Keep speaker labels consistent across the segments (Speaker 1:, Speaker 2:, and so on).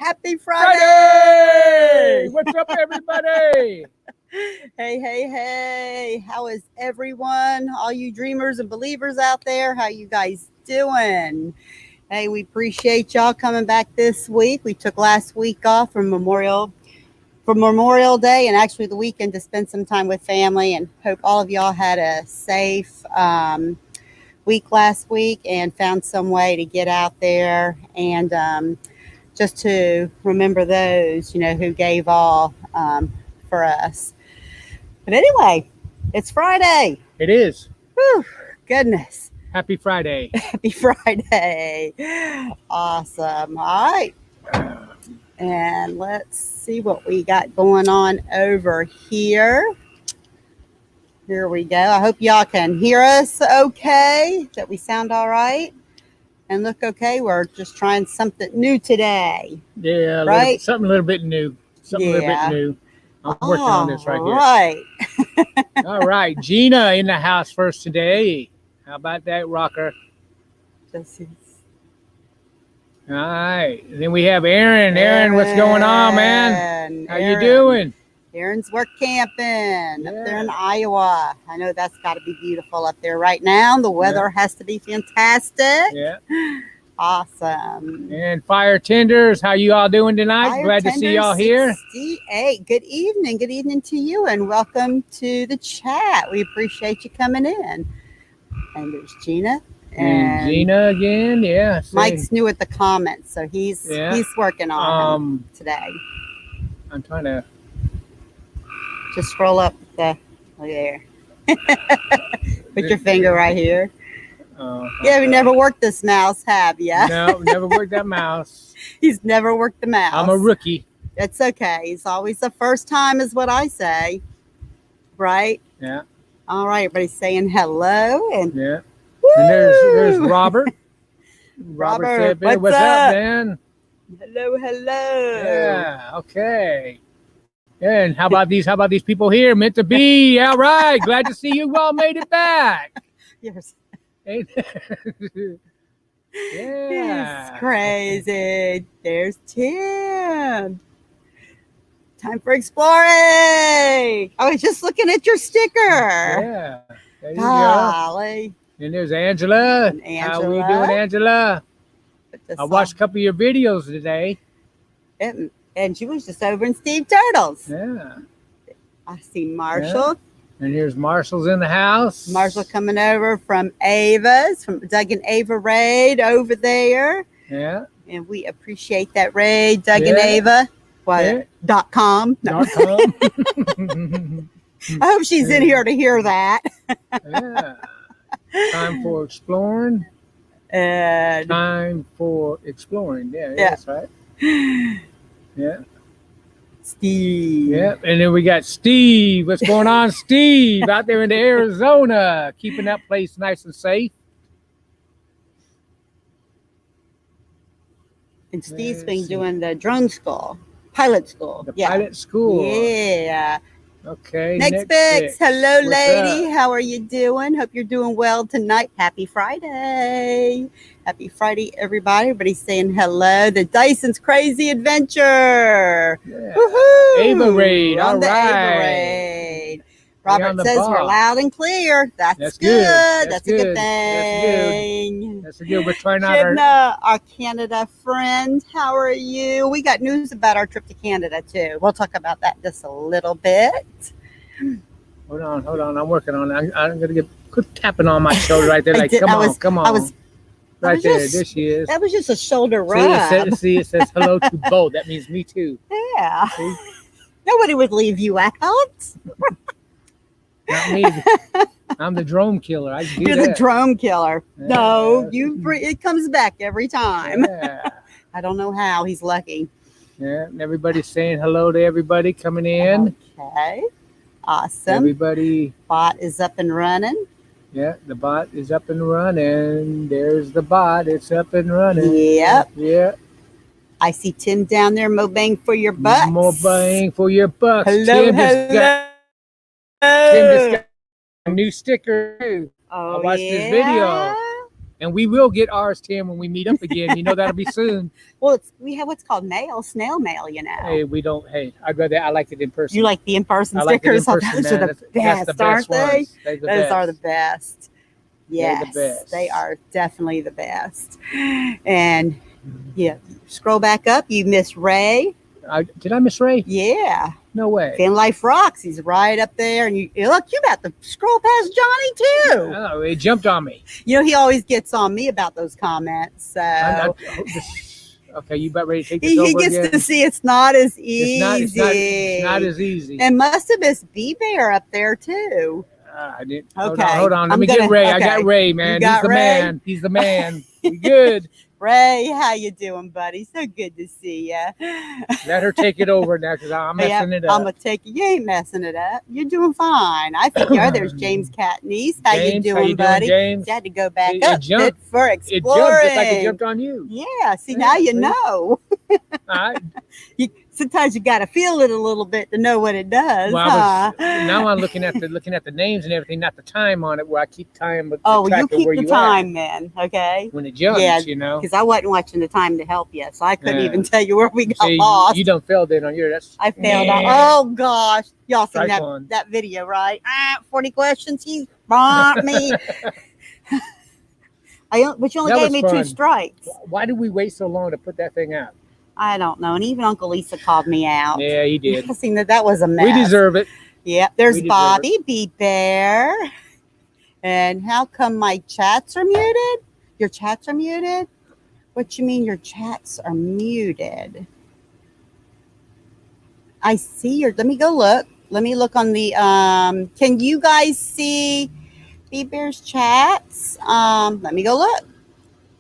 Speaker 1: Happy Friday!
Speaker 2: Friday! What's up, everybody?
Speaker 1: Hey. How is everyone? All you dreamers and believers out there, how you guys doing? Hey, we appreciate y'all coming back this week. We took last week off from Memorial Day and actually the weekend to spend some time with family, and hope all of y'all had a safe week last week and found some way to get out there and just to remember those, who gave all for us. But anyway, it's Friday.
Speaker 2: It is.
Speaker 1: Whew, goodness.
Speaker 2: Happy Friday.
Speaker 1: Happy Friday. Awesome. All right. And let's see what we got going on over here. Here we go. I hope y'all can hear us okay, that we sound all right and look okay. We're just trying something new today.
Speaker 2: Yeah,
Speaker 1: right?
Speaker 2: Something a little bit new. A little bit new. I'm working on this right here.
Speaker 1: Right.
Speaker 2: All right. Gina in the house first today. How about that, rocker?
Speaker 1: This is
Speaker 2: All right. And then we have Aaron. Aaron, what's going on, man? How you doing?
Speaker 1: Aaron's work camping up there in Iowa. I know that's got to be beautiful up there right now. The weather has to be fantastic.
Speaker 2: Yeah.
Speaker 1: Awesome.
Speaker 2: And fire tenders, how you all doing tonight? Glad to see y'all here.
Speaker 1: 68. Good evening. Good evening to you, and welcome to the chat. We appreciate you coming in. And there's Gina.
Speaker 2: And Gina again, yeah.
Speaker 1: Mike's new at the comments, so he's working on them today.
Speaker 2: I'm trying to
Speaker 1: just scroll up there. Put your finger right here. Yeah, we never worked this mouse, have you?
Speaker 2: No, never worked that mouse.
Speaker 1: He's never worked the mouse.
Speaker 2: I'm a rookie.
Speaker 1: It's okay. It's always the first time is what I say. Right?
Speaker 2: Yeah.
Speaker 1: All right, everybody's saying hello. And
Speaker 2: yeah. And there's Robert.
Speaker 1: Robert
Speaker 2: said, what's up, man?
Speaker 1: Hello.
Speaker 2: Yeah, okay. And how about these people here? Meant to be. All right. Glad to see you all made it back.
Speaker 1: Yes.
Speaker 2: Yeah.
Speaker 1: It's crazy. There's Tim. Time for exploring. I was just looking at your sticker.
Speaker 2: Yeah. There you
Speaker 1: Golly.
Speaker 2: go. And there's Angela. How are we doing, Angela? I watched a couple of your videos today.
Speaker 1: And she was just over in Steve Turtle's.
Speaker 2: Yeah.
Speaker 1: I see Marshall.
Speaker 2: Yeah. And here's Marshall's in the house.
Speaker 1: Marshall coming over from Ava's, from Doug and Ava Raid over there.
Speaker 2: Yeah.
Speaker 1: And we appreciate that raid, Doug and Ava. .com. No.
Speaker 2: .com.
Speaker 1: I hope she's in here to hear that.
Speaker 2: Yeah. Time for exploring. Time for exploring. Yeah, that's right. Yeah.
Speaker 1: Steve.
Speaker 2: Yeah. And then we got Steve. What's going on, Steve? Out there in Arizona, keeping that place nice and safe.
Speaker 1: And Steve's been doing the drone school, pilot school.
Speaker 2: The pilot school.
Speaker 1: Yeah.
Speaker 2: Okay.
Speaker 1: Next Bix. Hello, lady. How are you doing? Hope you're doing well tonight. Happy Friday. Happy Friday, everybody. Everybody's saying hello. The Dyson's Crazy Adventure.
Speaker 2: Yeah.
Speaker 1: Woohoo.
Speaker 2: Ava Raid. All right.
Speaker 1: Ava Raid. Robert says we're loud and clear. That's good. That's a good thing.
Speaker 2: That's good. We're trying out
Speaker 1: our Canada friend. How are you? We got news about our trip to Canada too. We'll talk about that in just a little bit.
Speaker 2: Hold on. I'm working on it. I'm gonna quit tapping on my shoulder right there. Like, come on. Right there. There she is.
Speaker 1: That was just a shoulder rub.
Speaker 2: See, it says hello to both. That means me too.
Speaker 1: Yeah.
Speaker 2: See?
Speaker 1: Nobody would leave you out.
Speaker 2: Not me. I'm the drone killer.
Speaker 1: You're the drone killer. Yeah. No, it comes back every time.
Speaker 2: Yeah.
Speaker 1: I don't know how. He's lucky.
Speaker 2: Yeah, and everybody's saying hello to everybody coming in.
Speaker 1: Okay. Awesome.
Speaker 2: Everybody.
Speaker 1: Bot is up and running.
Speaker 2: Yeah, the bot is up and running. There's the bot. It's up and running.
Speaker 1: Yep.
Speaker 2: Yeah.
Speaker 1: I see Tim down there. More bang for your bucks.
Speaker 2: More bang for your bucks.
Speaker 1: Hello.
Speaker 2: Tim just got a new sticker.
Speaker 1: Oh,
Speaker 2: I watched his video. And we will get ours, Tim, when we meet up again. You know that'll be soon.
Speaker 1: Well, we have what's called snail mail,
Speaker 2: Hey, we don't. Hey, I like it in person.
Speaker 1: You like the in-person
Speaker 2: I like it in
Speaker 1: stickers?
Speaker 2: person,
Speaker 1: Those are
Speaker 2: man.
Speaker 1: the
Speaker 2: That's
Speaker 1: best,
Speaker 2: the
Speaker 1: aren't
Speaker 2: best
Speaker 1: they?
Speaker 2: ones. They're the
Speaker 1: Those
Speaker 2: best.
Speaker 1: are the best.
Speaker 2: They're the
Speaker 1: Yes,
Speaker 2: best.
Speaker 1: they are definitely the best. And yeah, scroll back up. You miss Ray.
Speaker 2: Did I miss Ray?
Speaker 1: Yeah.
Speaker 2: No way.
Speaker 1: Fan Life Rocks. He's right up there. And you look, you about to scroll past Johnny too.
Speaker 2: Oh, he jumped on me.
Speaker 1: You know, he always gets on me about those comments. So
Speaker 2: okay, you about ready to take this
Speaker 1: he
Speaker 2: over
Speaker 1: gets
Speaker 2: again?
Speaker 1: to see it's not as easy.
Speaker 2: It's not as easy.
Speaker 1: And must have missed B-Bear up there too.
Speaker 2: I didn't.
Speaker 1: Okay.
Speaker 2: Hold on. Let me get Ray. Okay. I got Ray, man. He's the man. He's the man. We good.
Speaker 1: Ray, how you doing, buddy? So good to see you.
Speaker 2: Let her take it over now because I'm messing it up.
Speaker 1: I'm gonna take it. You ain't messing it up. You're doing fine. I think there's James Catniece. How you doing, buddy?
Speaker 2: James?
Speaker 1: You had to go back up. Jumped, fit for exploring.
Speaker 2: It jumped just like it jumped on you.
Speaker 1: Yeah. See, now you know. Sometimes you got to feel it a little bit to know what it does.
Speaker 2: Well, now I'm looking at the names and everything, not the time on it, where I keep time. But
Speaker 1: you keep the time then, okay?
Speaker 2: When it jumps, you know.
Speaker 1: Because I wasn't watching the time to help you, so I couldn't even tell you where we got lost.
Speaker 2: You don't fail then on yours.
Speaker 1: I failed. Oh gosh, y'all seen that video, right? 40 questions. He bombed me. But you only gave me 2 strikes.
Speaker 2: Why did we wait so long to put that thing out?
Speaker 1: I don't know. And even Uncle Lisa called me out.
Speaker 2: Yeah, he did.
Speaker 1: I seen that was a mess.
Speaker 2: We deserve it.
Speaker 1: Yeah. There's Bobby B. Bear. And how come my chats are muted? Your chats are muted? What you mean your chats are muted? I see your. Let me go look. Let me look on the. Can you guys see B. Bear's chats? Let me go look.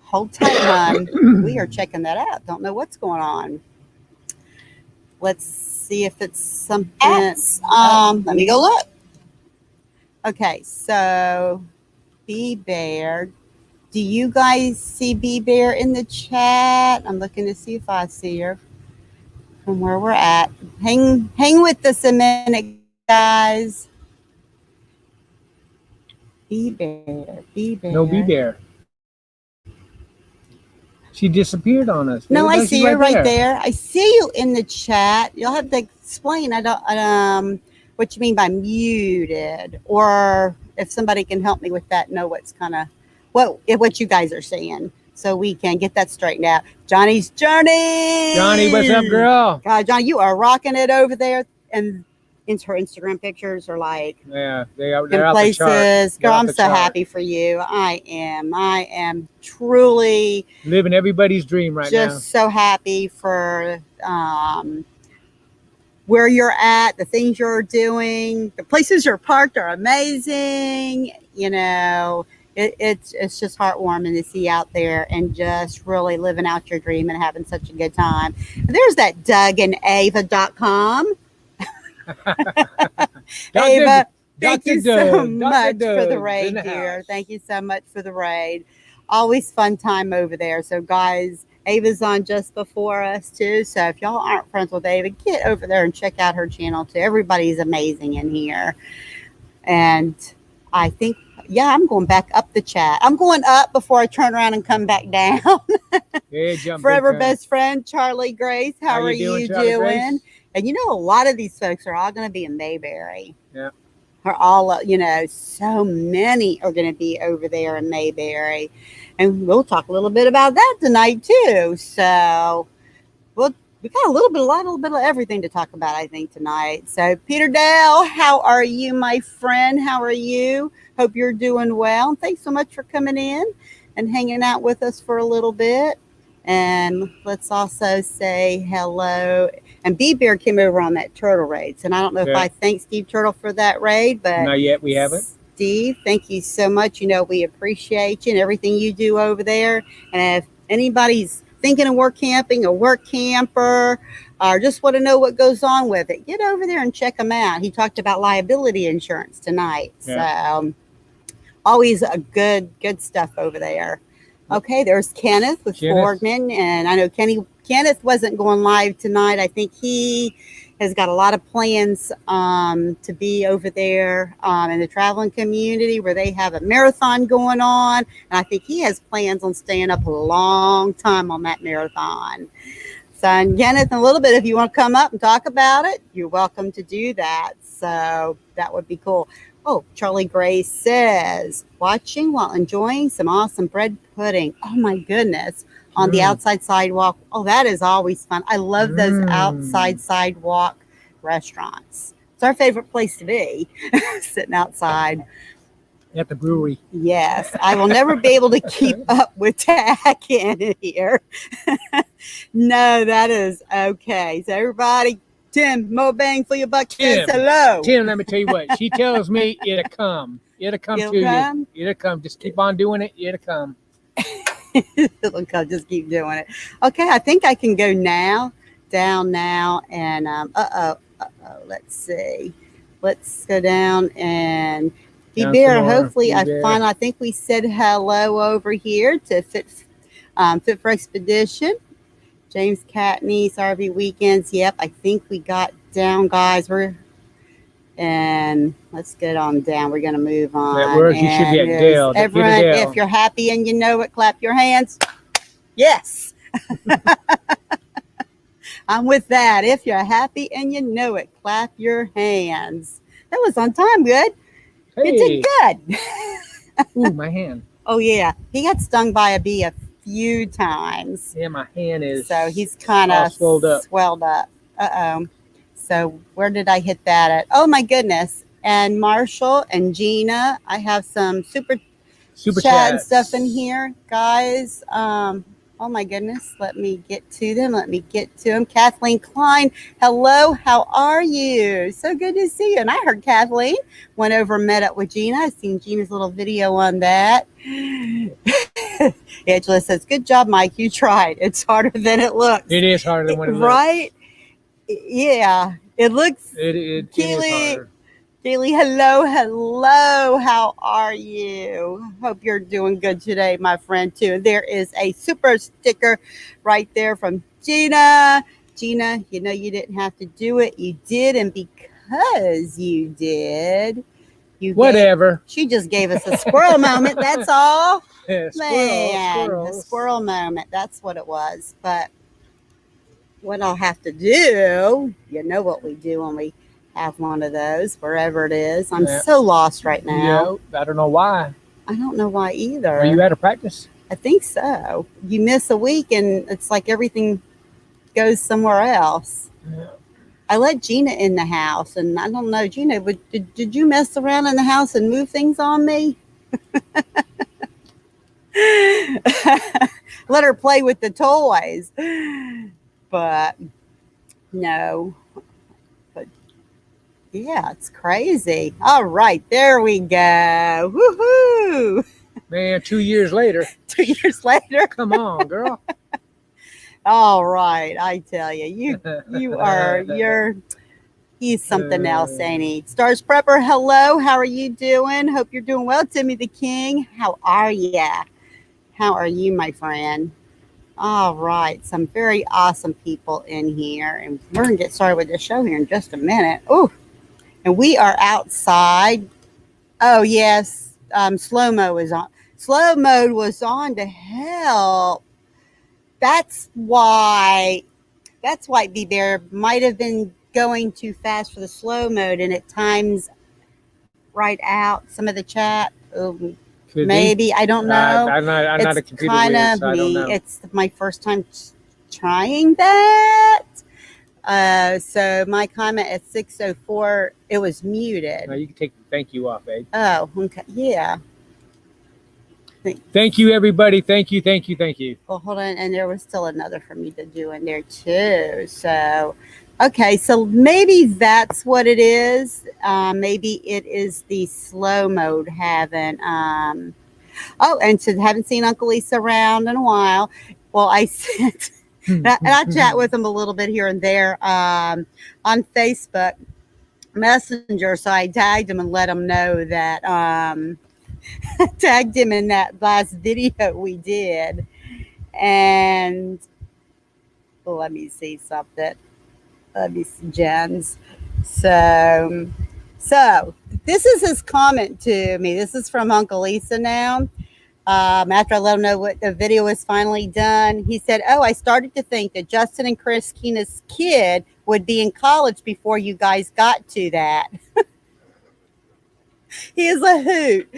Speaker 1: Hold tight, hon. We are checking that out. Don't know what's going on. Let's see if it's something. Let me go look. Okay, so B Bear. Do you guys see B Bear in the chat? I'm looking to see if I see her from where we're at. Hang with us a minute, guys. B Bear.
Speaker 2: No B Bear. She disappeared on us.
Speaker 1: No, I see her right there. I see you in the chat. You'll have to explain. I don't what you mean by muted, or if somebody can help me with that, know what's kind of what you guys are saying, so we can get that straightened out. Johnny's Journey.
Speaker 2: Johnny, what's up, girl?
Speaker 1: God, Johnny, you are rocking it over there, and her Instagram pictures are like,
Speaker 2: yeah, they're
Speaker 1: in places. Girl, I'm so happy for you. I am truly
Speaker 2: living everybody's dream right now.
Speaker 1: Just so happy for where you're at, the things you're doing, the places you're parked are amazing. You know, it's just heartwarming to see out there and just really living out your dream and having such a good time. There's that DougandAva.com. Ava, thank you so much for the raid, dear. Thank you so much for the raid. Always fun time over there. So, guys, Ava's on just before us, too. So, if y'all aren't friends with Ava, get over there and check out her channel, too. Everybody's amazing in here. And I think, yeah, I'm going back up the chat. I'm going up before I turn around and come back down. Forever best friend, Charlie Grace. How are you doing? And you know, a lot of these folks are all going to be in Mayberry.
Speaker 2: Yeah.
Speaker 1: Are all, you know, so many are going to be over there in Mayberry. And we'll talk a little bit about that tonight, too. So we got a little bit of everything to talk about, I think, tonight. So, Peter Dale, how are you, my friend? How are you? Hope you're doing well. Thanks so much for coming in and hanging out with us for a little bit. And let's also say hello. And B Bear came over on that turtle raid. And I don't know if I thank Steve Turtle for that raid, but
Speaker 2: not yet. We haven't.
Speaker 1: Steve, thank you so much. You know, we appreciate you and everything you do over there. And if anybody's thinking of work camping, a work camper, or just want to know what goes on with it, get over there and check him out. He talked about liability insurance tonight. Yeah. So always a good stuff over there. Okay, there's Kenneth with Borgman, and I know Kenneth wasn't going live tonight. I think he has got a lot of plans to be over there in the traveling community where they have a marathon going on. And I think he has plans on staying up a long time on that marathon. So, and Kenneth, in a little bit, if you want to come up and talk about it, you're welcome to do that. So that would be cool. Oh, Charlie Gray says, watching while enjoying some awesome bread pudding. Oh, my goodness. On the outside sidewalk. Oh, that is always fun. I love those outside sidewalk restaurants. It's our favorite place to be, sitting outside.
Speaker 2: At the brewery.
Speaker 1: Yes, I will never be able to keep up with Tag in here. No, that is okay. So everybody, Tim, more bang for your buck. Says hello.
Speaker 2: Tim, let me tell you what. She tells me it'll come. It'll come
Speaker 1: It'll
Speaker 2: to
Speaker 1: come?
Speaker 2: you. It'll come. Just keep on doing it. It'll come.
Speaker 1: It'll come. Just keep doing it. Okay, I think I can go now, down now, and let's see. Let's go down and Bear. Hopefully, I think we said hello over here to Fit for Expedition. James Catney's RV Weekends. Yep, I think we got down, guys. And let's get on down. We're going to move on.
Speaker 2: That works. You should be at Dale.
Speaker 1: Everyone, if you're happy and you know it, clap your hands. Yes. I'm with that. If you're happy and you know it, clap your hands. That was on time, good.
Speaker 2: Hey.
Speaker 1: You did good.
Speaker 2: Ooh, my hand.
Speaker 1: Oh, yeah. He got stung by a bee a few times.
Speaker 2: Yeah, my hand is.
Speaker 1: So he's kind of swelled up. Uh-oh. So where did I hit that at? Oh, my goodness. And Marshall and Gina, I have some super chat and stuff in here. Guys, oh, my goodness. Let me get to them. Kathleen Klein, hello. How are you? So good to see you. And I heard Kathleen went over and met up with Gina. I've seen Gina's little video on that. Angela says, good job, Mike. You tried. It's harder than it looks.
Speaker 2: It is harder than what it looks.
Speaker 1: Right? Yeah. It looks.
Speaker 2: It is harder.
Speaker 1: Keely, hello. How are you? Hope you're doing good today, my friend, too. And there is a super sticker right there from Gina. Gina, you know you didn't have to do it. You did, and because you did, she just gave us a squirrel moment. That's all.
Speaker 2: Yeah,
Speaker 1: a squirrel moment. That's what it was. But what I'll have to do, you know what we do when we have one of those, wherever it is. I'm so lost right now.
Speaker 2: Yeah, I don't know why.
Speaker 1: I don't know why either.
Speaker 2: Are you out of practice?
Speaker 1: I think so. You miss a week and it's like everything goes somewhere else.
Speaker 2: Yeah.
Speaker 1: I let Gina in the house, and I don't know, Gina, but did you mess around in the house and move things on me? Let her play with the toys. But no. But yeah, it's crazy. All right, there we go. Woohoo!
Speaker 2: Man, 2 years later.
Speaker 1: 2 years later.
Speaker 2: Come on, girl.
Speaker 1: All right, I tell you, he's something else, ain't he? Stars Prepper, hello. How are you doing? Hope you're doing well. Timmy the King, how are ya? How are you, my friend? All right, some very awesome people in here, and we're gonna get started with the show here in just a minute. Oh, and we are outside. Oh yes, slow mo is on. Slow mode was on to help. That's why B Bear might have been going too fast for the slow mode, and it times right out some of the chat. Maybe I don't know.
Speaker 2: I'm not a computer whiz, so I don't know.
Speaker 1: It's my first time trying that. So my comment at 6:04, it was muted.
Speaker 2: No, you can take the thank you off, Ed.
Speaker 1: Oh, okay, yeah.
Speaker 2: Thank you, everybody. Thank you.
Speaker 1: Well, hold on, and there was still another for me to do in there too. So, okay, so maybe that's what it is. Maybe it is the slow mode having. Oh, and so haven't seen Uncle Lisa around in a while. Well, I sent, and I chat with him a little bit here and there on Facebook Messenger. So I tagged him and let him know that. Tagged him in that last video we did, and let me see something. Love you, Jens. So, so this is his comment to me. This is from Uncle Lisa now. After I let him know what the video was finally done, he said, "Oh, I started to think that Justin and Christina's kid would be in college before you guys got to that." He is a hoot.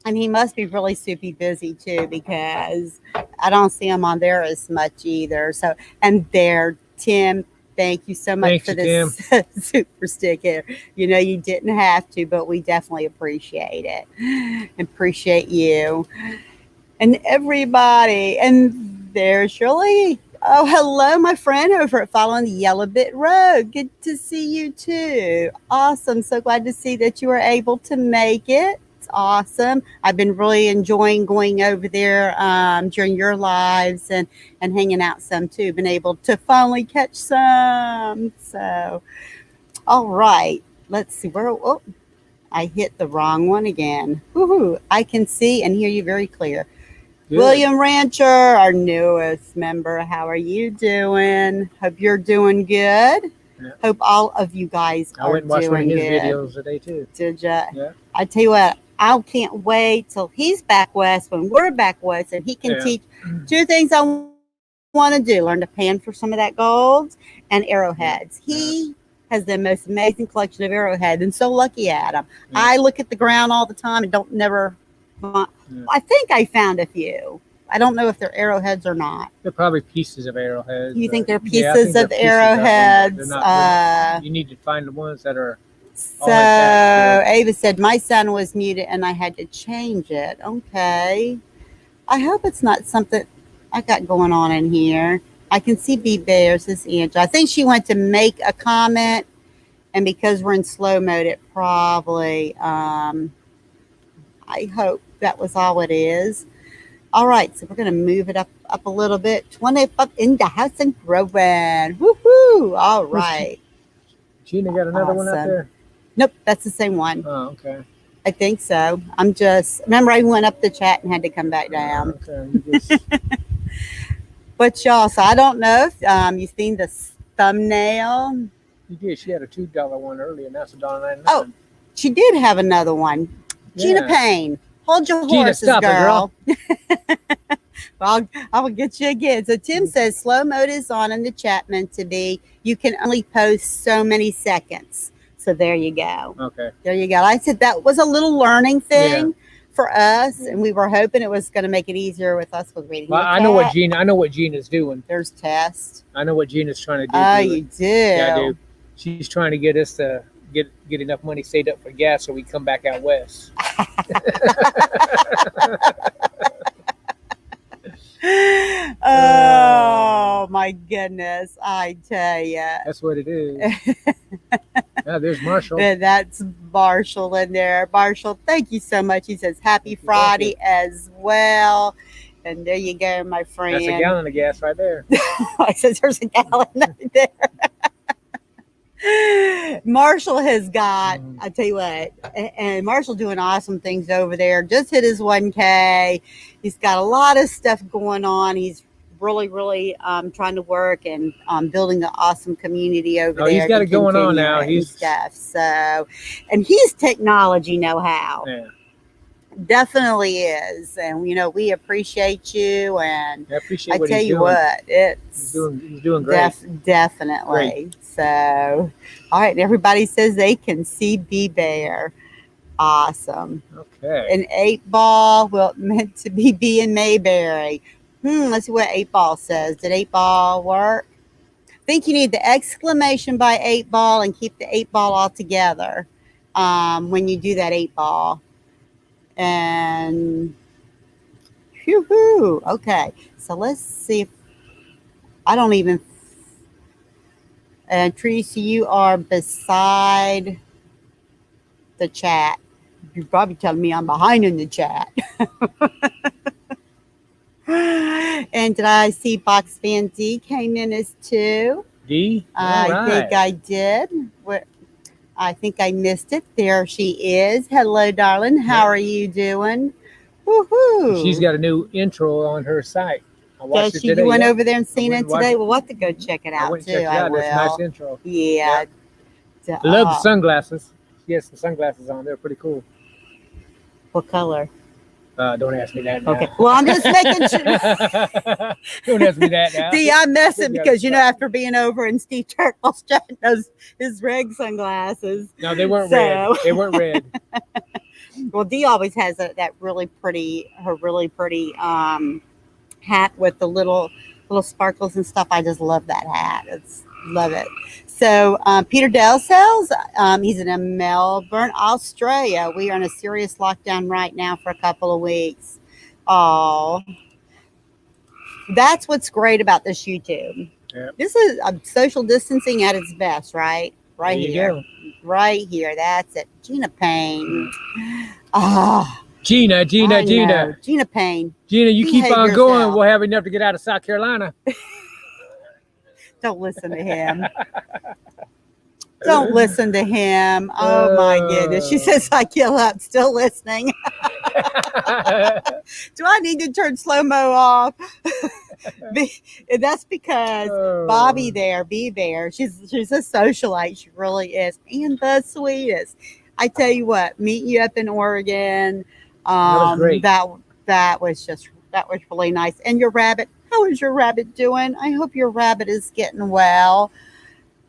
Speaker 1: And he must be really super busy too, because I don't see him on there as much either. So, and there, Tim, thank you so much for this super stick here. You know, you didn't have to, but we definitely appreciate it. Appreciate you and everybody. And there's Shirley. Oh, hello, my friend over at Following the Yellow Bit Road. Good to see you too. Awesome. So glad to see that you were able to make it. It's awesome. I've been really enjoying going over there during your lives and hanging out some too. Been able to finally catch some. So, all right. Let's see where. Oh, I hit the wrong one again. Woohoo! I can see and hear you very clear. Good. William Rancher, our newest member. How are you doing? Hope you're doing good. Yeah. Hope all of you guys are doing good. I went and watched his videos today too. Did ya? Yeah. I tell you what, I can't wait till he's back west when we're back west and he can teach two things I want to do. Learn to pan for some of that gold and arrowheads. Yeah. He has the most amazing collection of arrowheads and so lucky at him. Yeah. I look at the ground all the time and don't never... I think I found a few. I don't know if they're arrowheads or not.
Speaker 2: They're probably pieces of arrowheads.
Speaker 1: You think they're pieces of arrowheads?
Speaker 2: They're not, you need to find the ones that are.
Speaker 1: So Ava said my son was muted and I had to change it. Okay. I hope it's not something I got going on in here. I can see B Bears, this Angela. I think she went to make a comment, and because we're in slow mode, it probably. I hope that was all it is. All right, so we're going to move it up a little bit. 20 up in the house and growing. Woohoo! All right.
Speaker 2: Gina got another one up there?
Speaker 1: Nope, that's the same one.
Speaker 2: Oh, okay.
Speaker 1: I think so. I'm just, remember I went up the chat and had to come back down.
Speaker 2: Okay.
Speaker 1: But y'all, so I don't know if you've seen the thumbnail.
Speaker 2: You did. She had a $2 one earlier, and that's $1.99.
Speaker 1: Oh, she did have another one. Gina Payne, hold your horses,
Speaker 2: Gina,
Speaker 1: girl. Well, I will get you again. So Tim says slow mode is on in the chat meant to be. You can only post so many seconds. So there you go.
Speaker 2: Okay.
Speaker 1: There you go. I said that was a little learning thing for us, and we were hoping it was going to make it easier with us with reading.
Speaker 2: Well, I know what Gina's doing.
Speaker 1: There's tests.
Speaker 2: I know what Gina's trying to do.
Speaker 1: Oh, you do?
Speaker 2: Yeah, I do. She's trying to get us to get enough money saved up for gas so we come back out west.
Speaker 1: Oh my goodness, I tell you.
Speaker 2: That's what it is. Yeah, there's Marshall.
Speaker 1: That's Marshall in there. Marshall, thank you so much. He says happy Friday as well. And there you go, my friend.
Speaker 2: That's a gallon of gas right there.
Speaker 1: I said there's a gallon right there. Marshall has got, I tell you what, and Marshall doing awesome things over there. Just hit his 1K. He's got a lot of stuff going on. He's really trying to work and building an awesome community over there.
Speaker 2: He's got it going on now. He's
Speaker 1: stuff. So, and he's technology know-how.
Speaker 2: Yeah.
Speaker 1: Definitely is, and you know we appreciate you, and
Speaker 2: I appreciate
Speaker 1: what tell you doing. What it's
Speaker 2: he's doing great.
Speaker 1: Definitely. Great. So, all right, everybody says they can see B Bear. Awesome.
Speaker 2: Okay.
Speaker 1: An 8-ball, well, meant to be B in Mayberry. Let's see what 8-ball says. Did 8-ball work? I think you need the exclamation by 8-ball and keep the 8-ball all together when you do that 8-ball. And whoo-hoo. Okay, so let's see if I don't even. And Tracy, you are beside the chat. You're probably telling me I'm behind in the chat. And did I see Box Fan D came in as 2?
Speaker 2: D?
Speaker 1: I think I did. I think I missed it. There she is. Hello, darling. How are you doing? Woohoo!
Speaker 2: She's got a new intro on her site. I watched it
Speaker 1: You
Speaker 2: today.
Speaker 1: went
Speaker 2: Yeah.
Speaker 1: over there and seen
Speaker 2: went
Speaker 1: it
Speaker 2: and watched
Speaker 1: today?
Speaker 2: it.
Speaker 1: Well, we'll have to go check it
Speaker 2: I
Speaker 1: out
Speaker 2: went and
Speaker 1: too.
Speaker 2: checked it
Speaker 1: I
Speaker 2: out. That's a nice
Speaker 1: will.
Speaker 2: intro.
Speaker 1: Yeah.
Speaker 2: I love the sunglasses. She has some sunglasses on. They're pretty cool.
Speaker 1: What color?
Speaker 2: Don't ask me that now.
Speaker 1: Okay. Well, I'm just making sure.
Speaker 2: Don't ask me that now.
Speaker 1: See, I'm messing
Speaker 2: Put me on
Speaker 1: because
Speaker 2: the
Speaker 1: you know
Speaker 2: spot.
Speaker 1: after being over in Steve Turkle's chat those his rig sunglasses.
Speaker 2: No, they weren't
Speaker 1: So-
Speaker 2: red. They weren't red.
Speaker 1: Well, Dee always has that really pretty hat with the little sparkles and stuff. I just love that hat. Love it. So Peter Dell sells. He's in Melbourne, Australia. We are in a serious lockdown right now for a couple of weeks. Oh, that's what's great about this YouTube.
Speaker 2: Yep.
Speaker 1: This is social distancing at its best, right? Right
Speaker 2: There you
Speaker 1: here.
Speaker 2: go.
Speaker 1: Right here. That's it. Gina Payne. Ah.
Speaker 2: Gina.
Speaker 1: I
Speaker 2: Gina,
Speaker 1: know. Gina Payne.
Speaker 2: you keep
Speaker 1: Behave
Speaker 2: on going.
Speaker 1: yourself.
Speaker 2: We'll have enough to get out of South Carolina.
Speaker 1: Don't listen to him. Don't listen to him. Oh my goodness. She says I kill up. Still listening. Do I need to turn slow-mo off? That's because Bobby there, Be Bear, she's a socialite. She really is. And the sweetest. I tell you what, meeting you up in Oregon,
Speaker 2: was great.
Speaker 1: that was really nice. And your rabbit, how is your rabbit doing? I hope your rabbit is getting well.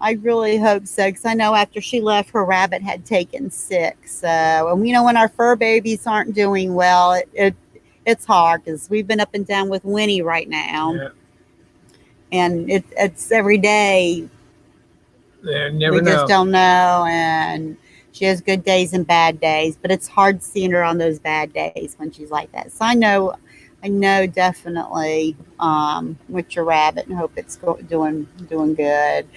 Speaker 1: I really hope so, because I know after she left, her rabbit had taken sick. So, and you know, when our fur babies aren't doing well, it's hard because we've been up and down with Winnie right now,
Speaker 2: Yeah.
Speaker 1: and it's every day.
Speaker 2: Yeah, never
Speaker 1: We
Speaker 2: know.
Speaker 1: just don't know, and she has good days and bad days, but it's hard seeing her on those bad days when she's like that. So I know definitely with your rabbit, and hope it's doing good.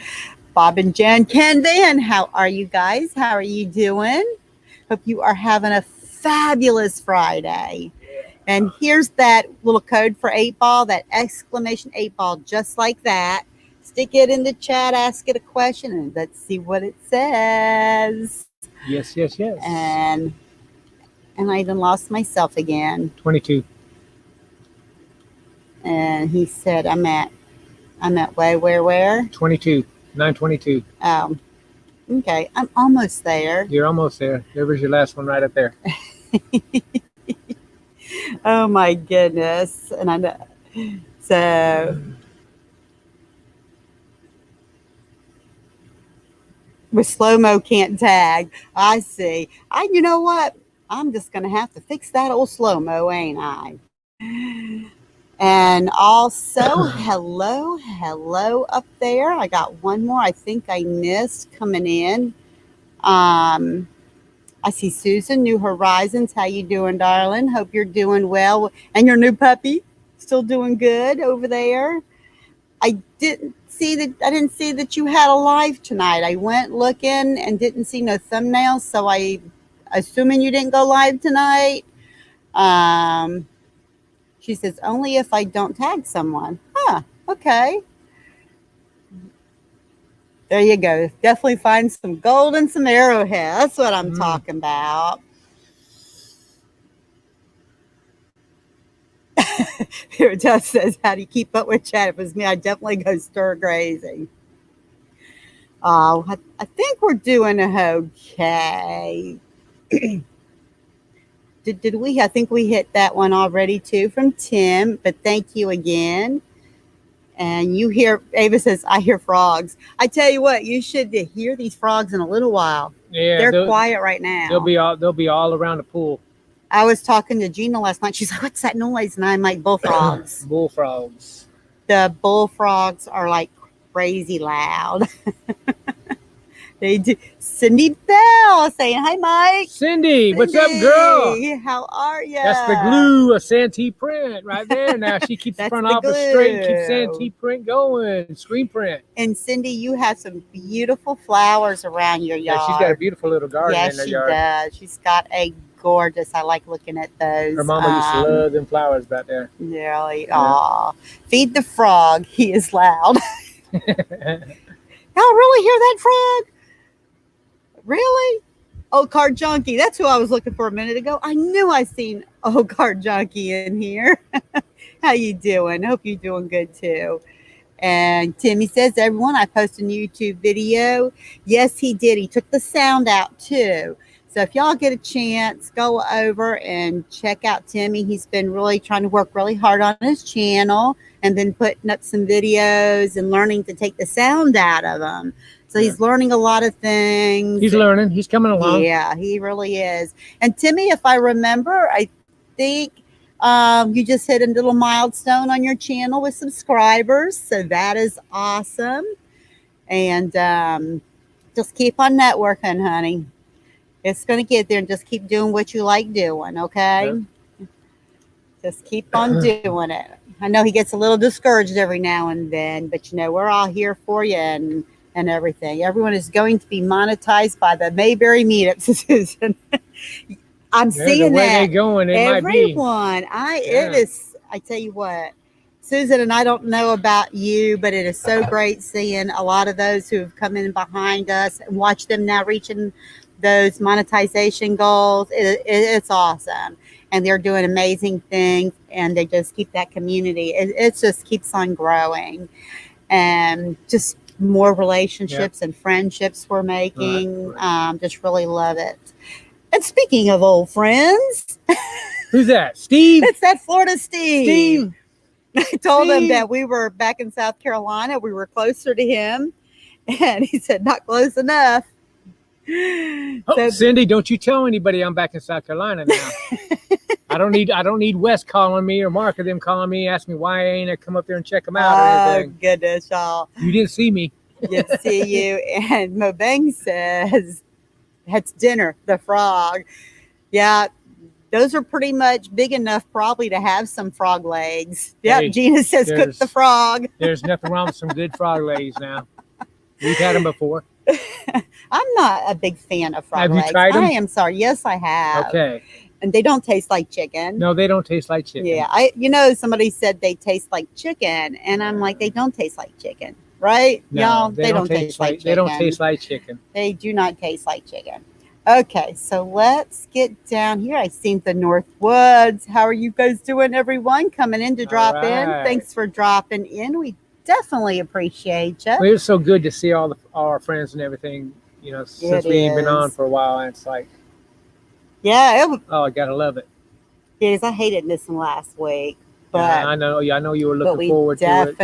Speaker 1: Bob and Jen Kendan, how are you guys? How are you doing? Hope you are having a fabulous Friday. And here's that little code for 8-ball, that exclamation 8-ball, just like that. Stick it in the chat, ask it a question, and let's see what it says.
Speaker 2: Yes.
Speaker 1: And I even lost myself again.
Speaker 2: 22.
Speaker 1: And he said, I'm at where?
Speaker 2: 22. 922.
Speaker 1: Oh, okay. I'm almost there.
Speaker 2: You're almost there. There was your last one right up there.
Speaker 1: Oh my goodness. And I know. So with slow-mo can't tag. I see. You know what? I'm just gonna have to fix that old slow-mo, ain't I? And also, hello up there. I got one more I think I missed coming in. I see Susan, New Horizons. How you doing, darling? Hope you're doing well. And your new puppy still doing good over there. I didn't see that you had a live tonight. I went looking and didn't see no thumbnails, so I assuming you didn't go live tonight. She says, only if I don't tag someone. Huh, okay. There you go. Definitely find some gold and some arrowhead. That's what I'm talking about. Here it just says, how do you keep up with chat? If it was me, I'd definitely go stir grazing. Oh, I think we're doing okay. Did we? I think we hit that one already too from Tim, but thank you again. And you hear, Ava says, I hear frogs. I tell you what, you should hear these frogs in a little while.
Speaker 2: Yeah,
Speaker 1: They're quiet right now.
Speaker 2: They'll be all around the pool.
Speaker 1: I was talking to Gina last night. She's like, what's that noise? And I'm like, bullfrogs.
Speaker 2: Bullfrogs.
Speaker 1: The bullfrogs are like crazy loud. They do. Cindy Bell saying, hi, Mike.
Speaker 2: Cindy, what's up, girl?
Speaker 1: How are you?
Speaker 2: That's the glue of Santee print right there. Now she keeps the
Speaker 1: That's
Speaker 2: front
Speaker 1: the
Speaker 2: office straight and
Speaker 1: glue.
Speaker 2: keeps Santee print going. Screen print.
Speaker 1: And Cindy, you have some beautiful flowers around your yard.
Speaker 2: Yeah, she's got a beautiful little garden in her yard.
Speaker 1: Yes, she does. She's got a gorgeous. I like looking at those.
Speaker 2: Her mama used to love them flowers back there.
Speaker 1: Really? Aw. Feed the frog. He is loud. Y'all really hear that frog? Really? Old Car Junkie. That's who I was looking for a minute ago. I knew I seen Old Car Junkie in here. How you doing? Hope you're doing good too. And Timmy says, everyone, I posted a YouTube video. Yes, he did. He took the sound out too. So if y'all get a chance, go over and check out Timmy. He's been really trying to work really hard on his channel and been putting up some videos and learning to take the sound out of them. So he's learning a lot of things.
Speaker 2: He's learning. He's coming along.
Speaker 1: Yeah, he really is. And Timmy, if I remember, I think you just hit a little milestone on your channel with subscribers. So that is awesome. And just keep on networking, honey. It's going to get there, and just keep doing what you like doing, okay? Yeah. Just keep on doing it. I know he gets a little discouraged every now and then, but you know, we're all here for you and everything. Everyone is going to be monetized by the Mayberry meetups, Susan. I'm seeing
Speaker 2: the way
Speaker 1: that.
Speaker 2: They're going, it
Speaker 1: everyone.
Speaker 2: Might be.
Speaker 1: It is. I tell you what, Susan, and I don't know about you, but it is so great seeing a lot of those who have come in behind us and watch them now reaching those monetization goals. It's awesome, and they're doing amazing things, and they just keep that community. It just keeps on growing, and just more relationships and friendships we're making. Right. Just really love it. And speaking of old friends,
Speaker 2: who's that? Steve?
Speaker 1: It's that Florida Steve. I told him that we were back in South Carolina. We were closer to him, and he said, not close enough.
Speaker 2: So, Cindy, don't you tell anybody I'm back in South Carolina now. I don't need Wes calling me or Mark or them calling me, asking me why I ain't come up there and check them out or anything.
Speaker 1: Goodness, y'all.
Speaker 2: You didn't see me.
Speaker 1: Didn't see you. And Mobang says, that's dinner, the frog. Yeah, those are pretty much big enough probably to have some frog legs. Yep, hey, Gina says cook the frog.
Speaker 2: There's nothing wrong with some good frog legs now. We've had them before.
Speaker 1: I'm not a big fan of frog legs.
Speaker 2: Have you tried them?
Speaker 1: I am sorry. Yes, I have.
Speaker 2: Okay.
Speaker 1: And they don't taste like chicken.
Speaker 2: No, they don't taste like chicken.
Speaker 1: Yeah, somebody said they taste like chicken, and I'm like, they don't taste like chicken, right?
Speaker 2: No,
Speaker 1: y'all, they don't taste like chicken.
Speaker 2: They don't taste like chicken.
Speaker 1: They do not taste like chicken. Okay, so let's get down here. I seen the North Woods. How are you guys doing, everyone? Coming in to drop in. Thanks for dropping in. We definitely appreciate you.
Speaker 2: Well, it's so good to see all our friends and everything, since we ain't been on for a while. And it's like,
Speaker 1: yeah.
Speaker 2: I gotta love it.
Speaker 1: It is. I hated missing last week, but
Speaker 2: yeah, I know. Yeah, I know you were looking forward to it.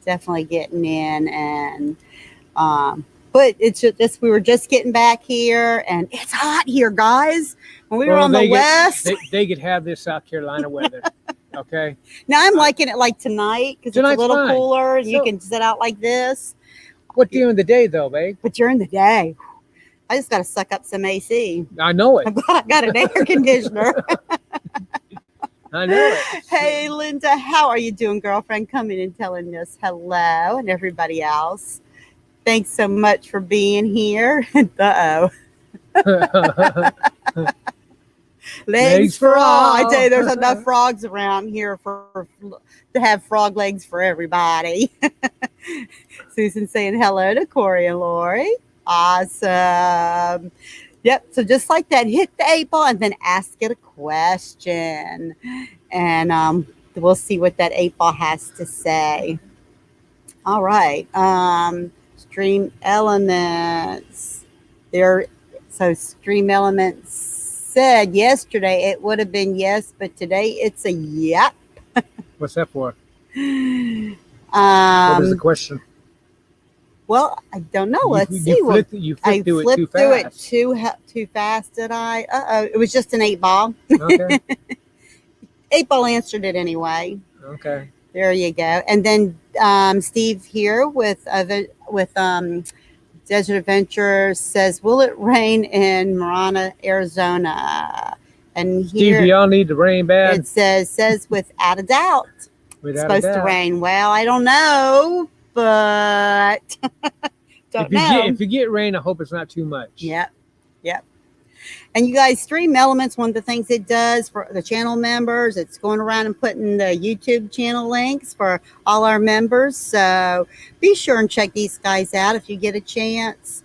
Speaker 1: Definitely getting in, and but it's just we were just getting back here, and it's hot here, guys. When we were on the west,
Speaker 2: they could have this South Carolina weather. Okay.
Speaker 1: Now I'm liking it like tonight because it's a little cooler, and you can sit out like this.
Speaker 2: What during the day though, babe?
Speaker 1: But during the day, I just got to suck up some AC.
Speaker 2: I know it.
Speaker 1: I got an air conditioner.
Speaker 2: I know it.
Speaker 1: Hey, Linda, how are you doing, girlfriend? Coming and telling us hello, and everybody else. Thanks so much for being here. Legs for all. I tell you, there's enough frogs around here to have frog legs for everybody. Susan saying hello to Corey and Lori. Awesome. Yep. So just like that, hit the 8 ball and then ask it a question. And we'll see what that 8 ball has to say. All right. Stream Elements. So Stream Elements said yesterday it would have been yes, but today it's a yep.
Speaker 2: What's that for? What is the question?
Speaker 1: Well, I don't know. Let's see.
Speaker 2: You flipped through it
Speaker 1: too fast, did I? It was just an 8 ball.
Speaker 2: Okay.
Speaker 1: 8 ball answered it anyway.
Speaker 2: Okay.
Speaker 1: There you go. And then Steve here with Desert Adventure says, will it rain in Marana, Arizona? And here,
Speaker 2: Steve, y'all need the rain bad?
Speaker 1: It says without a doubt. It's supposed to rain. Well, I don't know, but don't know.
Speaker 2: If you get rain, I hope it's not too much.
Speaker 1: Yep. And you guys, Stream Elements, one of the things it does for the channel members, it's going around and putting the YouTube channel links for all our members. So be sure and check these guys out if you get a chance.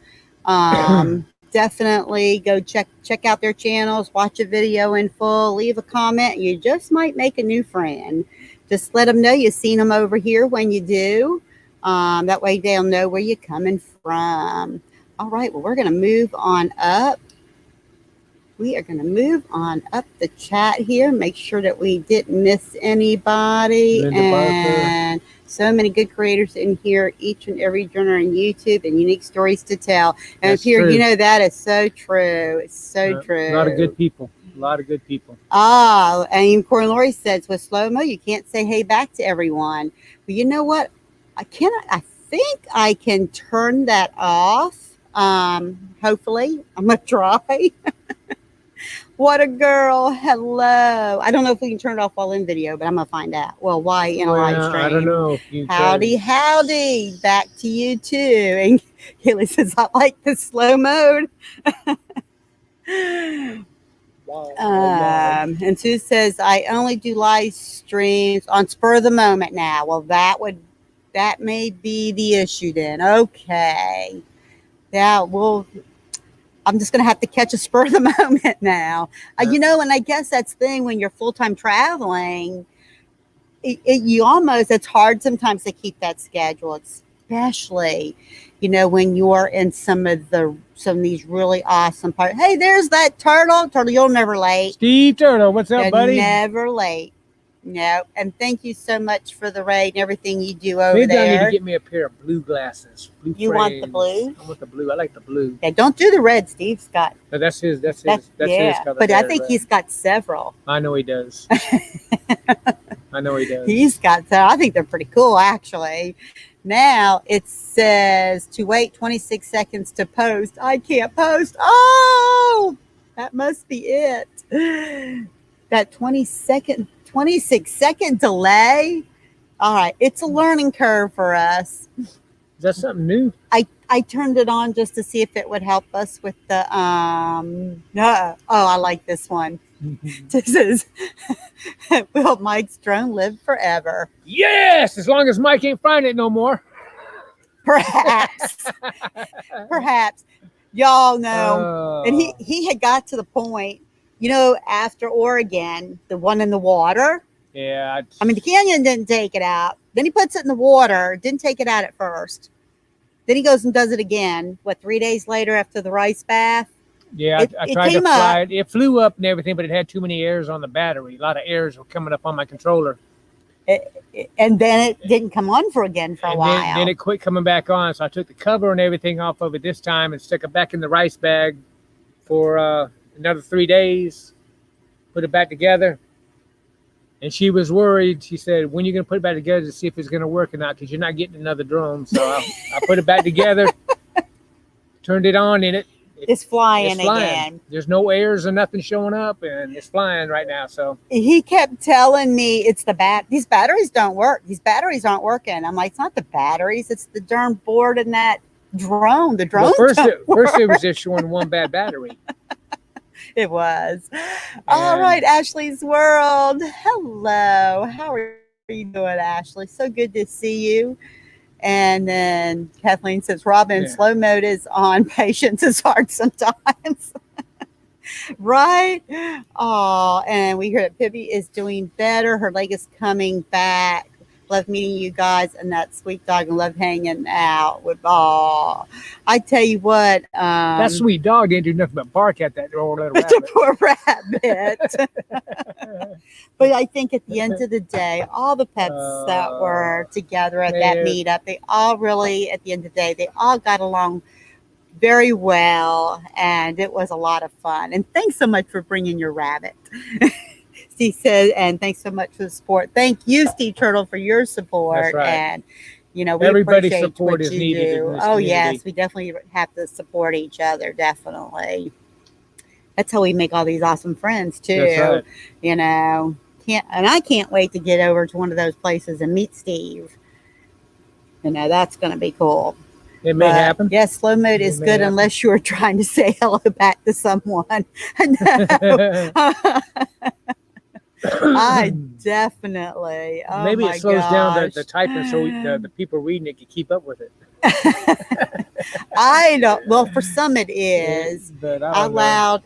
Speaker 1: definitely go check out their channels, watch a video in full, leave a comment. You just might make a new friend. Just let them know you've seen them over here when you do. That way they'll know where you're coming from. All right, well, we're going to move on up. We are going to move on up the chat here. Make sure that we didn't miss anybody.
Speaker 2: Linda
Speaker 1: and Barker. So many good creators in here, each and every journal on YouTube, and unique stories to tell. And
Speaker 2: That's
Speaker 1: here,
Speaker 2: true.
Speaker 1: you know, that is so true. It's so true.
Speaker 2: A lot of good people. A lot of good people.
Speaker 1: And Corey Lori says, with slow-mo, you can't say hey back to everyone. But you know what? I think I can turn that off. Hopefully. I'm going to try. What a girl. Hello. I don't know if we can turn it off while in video, but I'm going to find out. Well, why in a live stream?
Speaker 2: I don't know. If you
Speaker 1: howdy, howdy. Back to you too. And Haley says, I like the slow mode. And Sue says, I only do live streams on spur of the moment now. Well, that may be the issue then. Okay. Yeah, well, I'm just going to have to catch a spur of the moment now. You know, and I guess that's the thing when you're full-time traveling, it's hard sometimes to keep that schedule, especially, you know, when you're in some of these really awesome parts. Hey, there's that turtle. Turtle, you're never late.
Speaker 2: Steve Turtle, what's up, buddy?
Speaker 1: Never late. No, and thank you so much for the raid and everything you do over
Speaker 2: Maybe
Speaker 1: there.
Speaker 2: I need to get me a pair of blue glasses. Blue
Speaker 1: you
Speaker 2: frames.
Speaker 1: Want the blue?
Speaker 2: I want the blue. I like the blue.
Speaker 1: Yeah, don't do the red, Steve Scott.
Speaker 2: No, that's his. That's
Speaker 1: yeah,
Speaker 2: his color.
Speaker 1: But I think he's got several.
Speaker 2: I know he does. I know he does.
Speaker 1: He's got several. I think they're pretty cool, actually. Now it says to wait 26 seconds to post. I can't post. Oh, that must be it. That 26-second delay. All right, it's a learning curve for us.
Speaker 2: Is that something new?
Speaker 1: I turned it on just to see if it would help us with the no. Oh, I like this one. This is will Mike's drone live forever?
Speaker 2: Yes, as long as Mike ain't finding it no more.
Speaker 1: Perhaps. Perhaps. Y'all know. And he had got to the point, you know, after Oregon, the one in the water.
Speaker 2: Yeah.
Speaker 1: I mean, the canyon didn't take it out. Then he puts it in the water. Didn't take it out at first. Then he goes and does it again. 3 days later after the rice bath?
Speaker 2: Yeah, I tried to fly it. It flew up and everything, but it had too many errors on the battery. A lot of errors were coming up on my controller.
Speaker 1: And then it didn't come on for a while.
Speaker 2: Then it quit coming back on. So I took the cover and everything off of it this time and stuck it back in the rice bag for another 3 days. Put it back together. And she was worried. She said, when are you going to put it back together to see if it's going to work or not? Because you're not getting another drone. So I put it back together, turned it on, and it's flying again. There's no errors or nothing showing up, and it's flying right now. So
Speaker 1: he kept telling me it's these batteries don't work. These batteries aren't working. I'm like, it's not the batteries. It's the darn board in that drone. The drone.
Speaker 2: Well, first it was just showing one bad battery.
Speaker 1: It was. All right, Ashley's World. Hello. How are you doing, Ashley? So good to see you. And then Kathleen says, Robin, slow mode is on. Patience is hard sometimes. Right? Oh, and we hear that Pibby is doing better. Her leg is coming back. Love meeting you guys and that sweet dog and love hanging out with I tell you what,
Speaker 2: that sweet dog didn't do nothing but bark at that little rabbit.
Speaker 1: The poor rabbit. But I think at the end of the day, all the pets that were together at that meetup, they all really, at the end of the day, they all got along very well, and it was a lot of fun. And thanks so much for bringing your rabbit. Steve said, and thanks so much for the support. Thank you, Steve Turtle, for your support.
Speaker 2: That's right.
Speaker 1: And, you know, we
Speaker 2: everybody's
Speaker 1: appreciate
Speaker 2: support
Speaker 1: what
Speaker 2: is
Speaker 1: you
Speaker 2: needed.
Speaker 1: do.
Speaker 2: In this
Speaker 1: oh,
Speaker 2: community.
Speaker 1: yes, we definitely have to support each other, definitely. That's how we make all these awesome friends, too.
Speaker 2: That's right.
Speaker 1: You know, I can't wait to get over to one of those places and meet Steve. You know, that's going to be cool.
Speaker 2: It may happen.
Speaker 1: Yes, slow mode is good unless you're trying to say hello back to someone. No. I definitely. Oh,
Speaker 2: maybe it slows down the typing so the people reading it can keep up with it.
Speaker 1: I don't. Well, for some it is.
Speaker 2: But I
Speaker 1: I
Speaker 2: don't know.
Speaker 1: allowed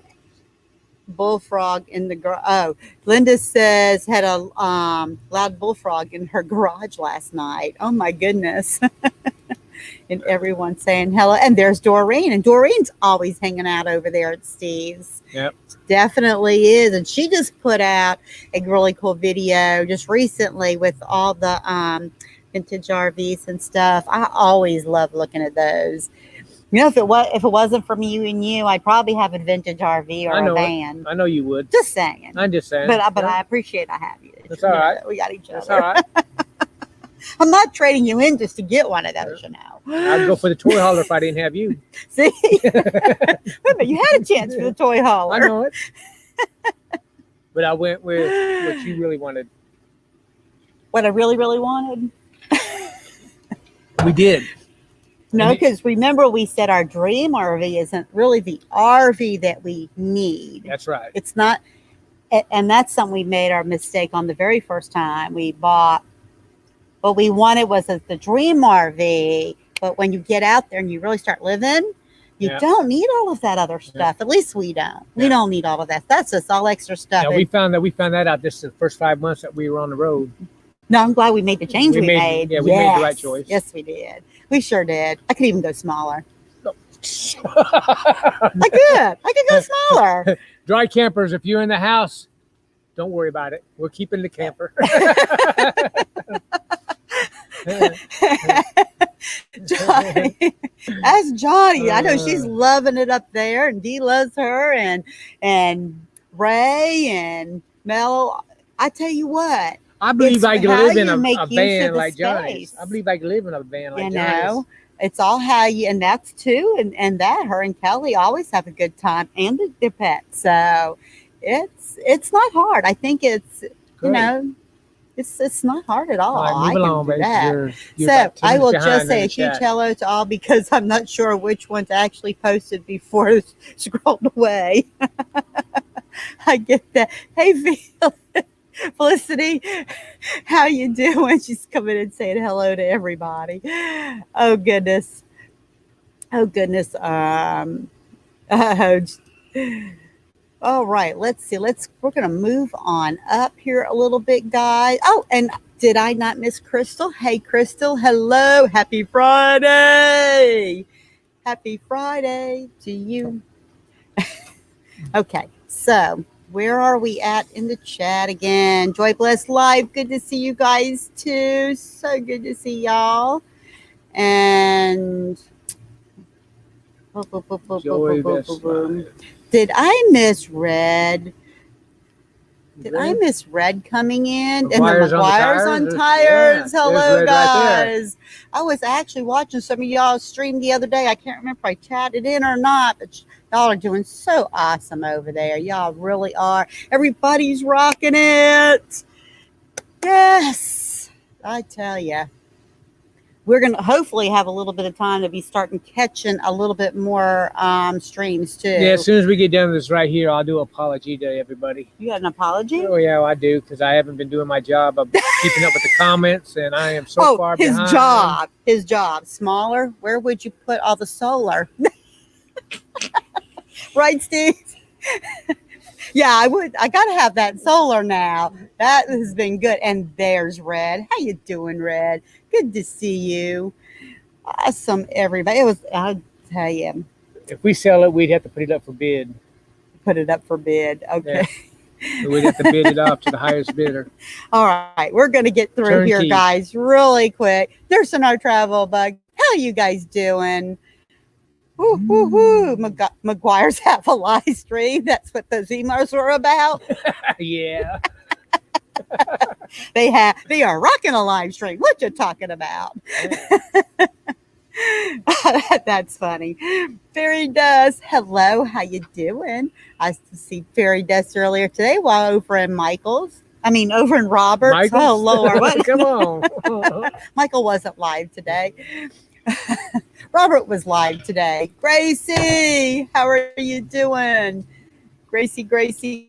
Speaker 1: bullfrog in the garage. Oh, Linda says had a loud bullfrog in her garage last night. Oh my goodness. And everyone saying hello. And there's Doreen. And Doreen's always hanging out over there at Steve's.
Speaker 2: Yep.
Speaker 1: Definitely is. And she just put out a really cool video just recently with all the vintage RVs and stuff. I always love looking at those. You know, if it wasn't for me, you and you, I'd probably have a vintage RV or
Speaker 2: I know
Speaker 1: a
Speaker 2: it.
Speaker 1: van.
Speaker 2: I know you would.
Speaker 1: Just saying.
Speaker 2: I'm just saying.
Speaker 1: But
Speaker 2: Yeah.
Speaker 1: I appreciate I have you.
Speaker 2: That's all right.
Speaker 1: We got each other.
Speaker 2: That's all right.
Speaker 1: I'm not trading you in just to get one of those, you know.
Speaker 2: I'd go for the toy hauler if I didn't have you.
Speaker 1: See? Wait a minute, you had a chance for the toy hauler.
Speaker 2: I know it. But I went with what you really wanted.
Speaker 1: What I really, really wanted?
Speaker 2: We did.
Speaker 1: No, because remember we said our dream RV isn't really the RV that we need.
Speaker 2: That's right.
Speaker 1: It's not, and that's something we made our mistake on the very first time we bought. What we wanted was the dream RV, but when you get out there and you really start living, you don't need all of that other stuff. At least we don't. We don't need all of that. That's just all extra stuff.
Speaker 2: Yeah, we found that out just the first 5 months that we were on the road.
Speaker 1: No, I'm glad we made the change we made.
Speaker 2: Yeah, we made the right choice.
Speaker 1: Yes, we did. We sure did. I could even go smaller. I could go smaller.
Speaker 2: Dry campers, if you're in the house, don't worry about it. We're keeping the camper.
Speaker 1: Johnny, that's Johnny. I know she's loving it up there, and Dee loves her, and Ray and Mel. I tell you what,
Speaker 2: I believe I can live in a
Speaker 1: make use
Speaker 2: van
Speaker 1: of the
Speaker 2: like Johnny's.
Speaker 1: space.
Speaker 2: I believe I can live in a van like
Speaker 1: You
Speaker 2: Johnny's.
Speaker 1: know, it's all how you, and that's too, and that her and Kelly always have a good time, and their pets. So it's not hard. I think it's you know. It's not hard at all.
Speaker 2: All right, move along, baby. You're
Speaker 1: So I will
Speaker 2: behind
Speaker 1: just
Speaker 2: in
Speaker 1: say
Speaker 2: the
Speaker 1: a huge
Speaker 2: chat.
Speaker 1: hello to all because I'm not sure which one's actually posted before it's scrolled away. I get that. Hey, Felicity, how you doing? She's coming and saying hello to everybody. Oh goodness. Oh goodness. All right, let's see. We're gonna move on up here a little bit, guys. Oh, and did I not miss Crystal? Hey, Crystal, hello, happy Friday. Happy Friday to you. Okay, so where are we at in the chat again? Joy Bless Live. Good to see you guys too. So good to see y'all. And
Speaker 2: Joy Bless Live.
Speaker 1: did I miss Red? Did I miss Red coming in? And the McGuire's on tires.
Speaker 2: Yeah,
Speaker 1: Hello,
Speaker 2: Red
Speaker 1: guys. I was actually watching some of y'all stream the other day. I can't remember if I chatted in or not, but y'all are doing so awesome over there. Y'all really are. Everybody's rocking it. Yes, I tell you. We're going to hopefully have a little bit of time to be starting catching a little bit more streams too.
Speaker 2: Yeah, as soon as we get done with this right here, I'll do an apology to everybody.
Speaker 1: You got an apology?
Speaker 2: Oh, yeah, I do, because I haven't been doing my job of keeping up with the comments, and I am so far behind.
Speaker 1: His job. Smaller? Where would you put all the solar? Right, Steve? Yeah, I would. I got to have that solar now. That has been good. And there's Red. How you doing, Red? Good to see you. Awesome, everybody. I'll tell you.
Speaker 2: If we sell it, we'd have to put it up for bid.
Speaker 1: Put it up for bid. Okay.
Speaker 2: Yeah. We'd have to bid it off to the highest bidder.
Speaker 1: All right. We're going to get through here, guys, really quick. There's our travel bug. How you guys doing? Woo, woo, woo. McGuire's have a live stream. That's what those emails were about.
Speaker 2: Yeah.
Speaker 1: They are rocking a live stream. What you talking about? Yeah. That's funny. Fairy Dust, hello. How you doing? I see Fairy Dust earlier today while over in Robert's.
Speaker 2: Michael's?
Speaker 1: Oh Lord, what?
Speaker 2: Come on.
Speaker 1: Michael wasn't live today. Robert was live today. Gracie, how are you doing? Gracie.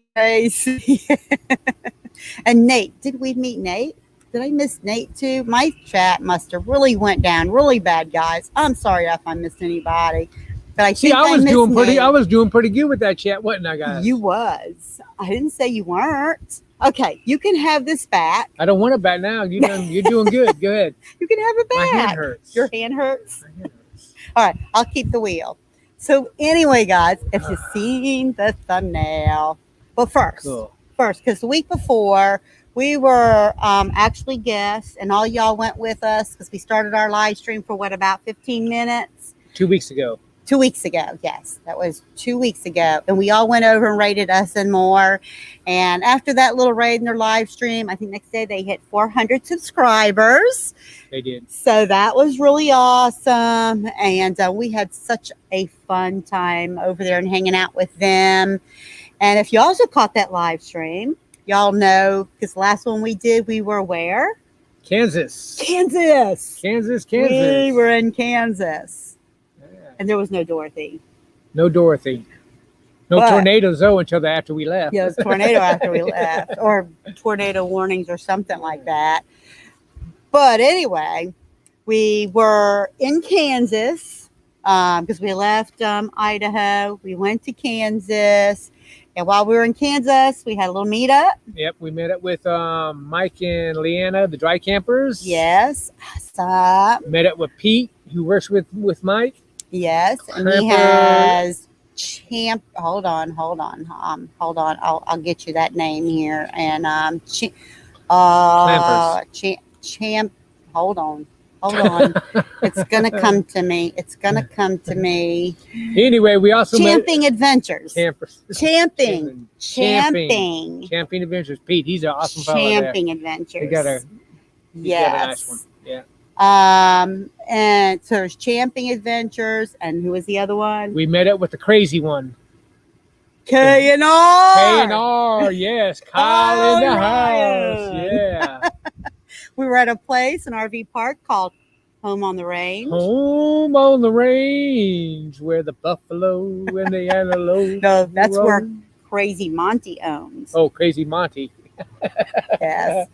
Speaker 1: And Nate, did we meet Nate? Did I miss Nate too? My chat must have really went down really bad, guys. I'm sorry if I missed anybody, but I
Speaker 2: See,
Speaker 1: think I missed Nate.
Speaker 2: I was doing pretty good with that chat, wasn't I, guys?
Speaker 1: You was. I didn't say you weren't. Okay, you can have this back.
Speaker 2: I don't want it back now. You're doing good. Go ahead.
Speaker 1: You can have it back.
Speaker 2: My hand hurts.
Speaker 1: Your hand hurts?
Speaker 2: My hand hurts.
Speaker 1: All right, I'll keep the wheel. So anyway, guys, if you've seen the thumbnail, but first,
Speaker 2: Cool.
Speaker 1: because the week before we were actually guests, and all y'all went with us because we started our live stream for about 15 minutes.
Speaker 2: 2 weeks ago.
Speaker 1: 2 weeks ago, yes, that was 2 weeks ago, and we all went over and rated us and more. And after that little raid in their live stream, I think next day they hit 400 subscribers.
Speaker 2: They did.
Speaker 1: So that was really awesome, and we had such a fun time over there and hanging out with them. And if you also caught that live stream, y'all know, because the last one we did, we were where?
Speaker 2: Kansas.
Speaker 1: Kansas. We were in Kansas. And there was no Dorothy.
Speaker 2: No Dorothy. No tornadoes, though, until after we left.
Speaker 1: Yeah, it was a tornado after we left, or tornado warnings or something like that. But anyway, we were in Kansas because we left Idaho. We went to Kansas. And while we were in Kansas, we had a little meetup.
Speaker 2: Yep, we met up with Mike and Leanna, the dry campers.
Speaker 1: Yes. Awesome.
Speaker 2: Met up with Pete, who works with Mike.
Speaker 1: Yes, and he has Hold on. I'll get you that name here. And Hold on. It's gonna come to me.
Speaker 2: Anyway, we also
Speaker 1: Champing Adventures.
Speaker 2: Campers.
Speaker 1: Champing
Speaker 2: Adventures. Pete, he's an awesome fellow.
Speaker 1: Champing Adventures.
Speaker 2: He got a nice one. Yeah.
Speaker 1: And so there's Champing Adventures, and who was the other one?
Speaker 2: We met up with the crazy one.
Speaker 1: K&R.
Speaker 2: K&R, yes. Kyle in the house. Yeah.
Speaker 1: We were at a place, an RV park called Home on the Range.
Speaker 2: Home on the Range, where the buffalo and the antelope.
Speaker 1: No, that's where Crazy Monty owns.
Speaker 2: Oh, Crazy Monty.
Speaker 1: Yes.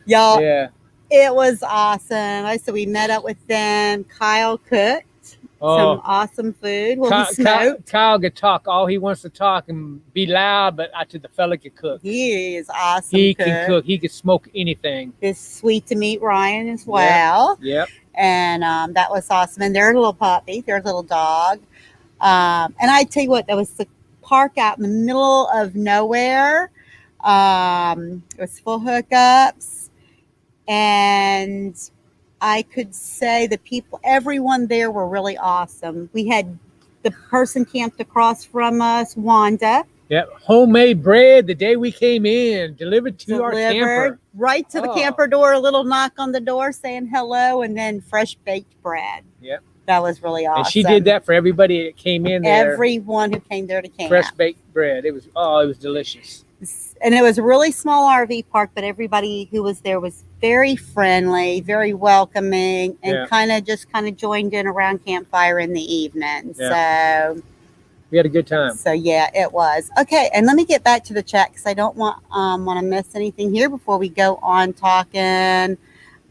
Speaker 1: Y'all,
Speaker 2: yeah.
Speaker 1: It was awesome. So we met up with them. Kyle cooked some awesome food. Well,
Speaker 2: Kyle could talk. All he wants to talk and be loud, but I said the fella could cook.
Speaker 1: He is awesome.
Speaker 2: He can cook. He could smoke anything.
Speaker 1: It's sweet to meet Ryan as well.
Speaker 2: Yep.
Speaker 1: And that was awesome. And their little puppy, their little dog. And I tell you what, that was the park out in the middle of nowhere. It was full hookups. And I could say the people, everyone there were really awesome. We had the person camped across from us, Wanda.
Speaker 2: Yep, homemade bread the day we came in, delivered to our camper.
Speaker 1: Right to the camper door, a little knock on the door saying hello, and then fresh baked bread.
Speaker 2: Yep.
Speaker 1: That was really awesome.
Speaker 2: And she did that for everybody that came in there.
Speaker 1: Everyone who came there to camp.
Speaker 2: Fresh baked bread. It was delicious.
Speaker 1: And it was a really small RV park, but everybody who was there was very friendly, very welcoming, and kind of joined in around campfire in the evening.
Speaker 2: Yeah.
Speaker 1: So
Speaker 2: we had a good time.
Speaker 1: So yeah, it was. Okay, and let me get back to the chat because I don't want to miss anything here before we go on talking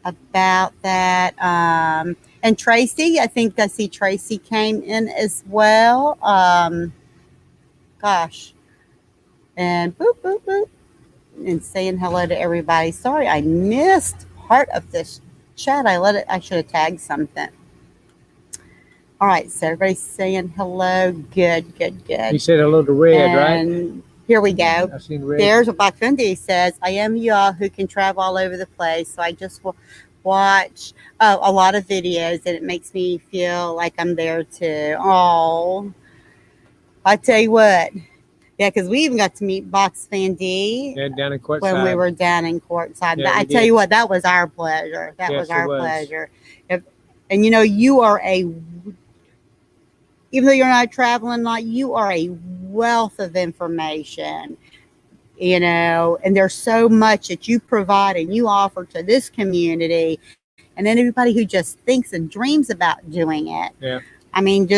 Speaker 1: about that. And Tracy, I think I see Tracy came in as well. Gosh. And boop, boop, boop. And saying hello to everybody. Sorry, I missed part of this chat. I should have tagged something. All right, so everybody's saying hello. Good.
Speaker 2: You said hello to Red,
Speaker 1: and right? Here we go.
Speaker 2: I've seen Red.
Speaker 1: There's a Black Fendi says, I am y'all who can travel all over the place. So I just will watch a lot of videos and it makes me feel like I'm there too. Oh, I tell you what. Yeah, because we even got to meet Box Fan D
Speaker 2: down in Courtside.
Speaker 1: When we were down in Courtside.
Speaker 2: Yeah,
Speaker 1: I tell you what, that was our pleasure. That was our pleasure. And
Speaker 2: you
Speaker 1: are even though you're not traveling a lot, you are a wealth of information, and there's so much that you provide and you offer to this community. And then everybody who just thinks and dreams about doing it.
Speaker 2: Yeah.
Speaker 1: I mean,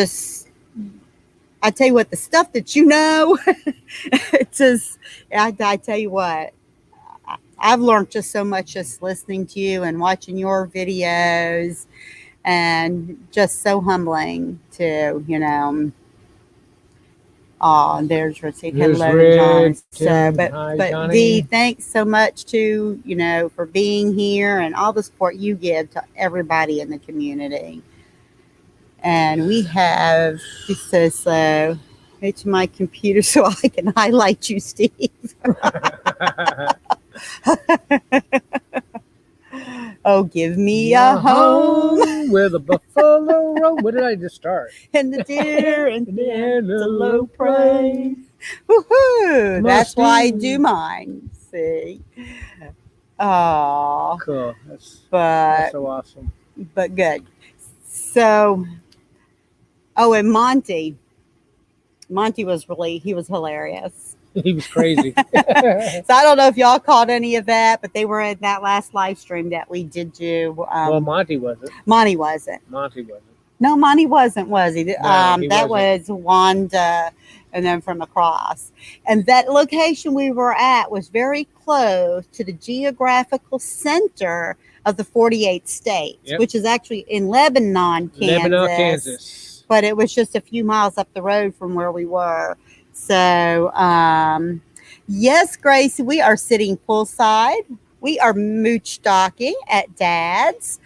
Speaker 1: I tell you what, the stuff that it's just, I tell you what, I've learned just so much just listening to you and watching your videos, and just so humbling to, oh, there's Receipt.
Speaker 2: There's
Speaker 1: Hello to John.
Speaker 2: Red.
Speaker 1: So,
Speaker 2: Hi,
Speaker 1: but Dee,
Speaker 2: Johnny.
Speaker 1: thanks so much to, for being here and all the support you give to everybody in the community. And we have, he says, so to my computer so I can highlight you, Steve. Oh, give me a home
Speaker 2: where the buffalo roam. What did I just start?
Speaker 1: and the deer and
Speaker 2: And the
Speaker 1: the
Speaker 2: antelope
Speaker 1: antelope praise. Woohoo! That's why I do mine. See. Oh,
Speaker 2: Cool. That's so awesome.
Speaker 1: but good. So, and Monty was he was hilarious.
Speaker 2: He was crazy.
Speaker 1: So I don't know if y'all caught any of that, but they were in that last live stream that we did do.
Speaker 2: Well, Monty wasn't.
Speaker 1: Monty wasn't.
Speaker 2: Monty wasn't.
Speaker 1: No, Monty wasn't, was he?
Speaker 2: No, he
Speaker 1: that
Speaker 2: wasn't.
Speaker 1: was Wanda, and then from across. And that location we were at was very close to the geographical center of the 48 states,
Speaker 2: Yep.
Speaker 1: which is actually in Lebanon, Kansas. But it was just a few miles up the road from where we were. So, yes, Gracie, we are sitting poolside. We are mooch docking at Dad's.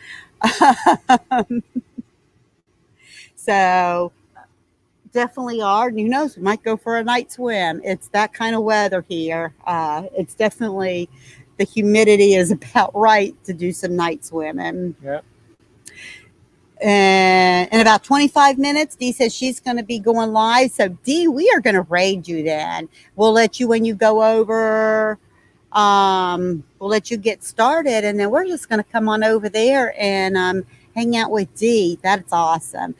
Speaker 1: So, definitely are. Who knows? We might go for a night swim. It's that kind of weather here. It's definitely, the humidity is about right to do some night swimming.
Speaker 2: Yep.
Speaker 1: And in about 25 minutes, Dee says she's going to be going live. So, Dee, we are going to raid you then. We'll let you, when you go over, we'll let you get started. And then we're just going to come on over there and hang out with Dee. That's awesome.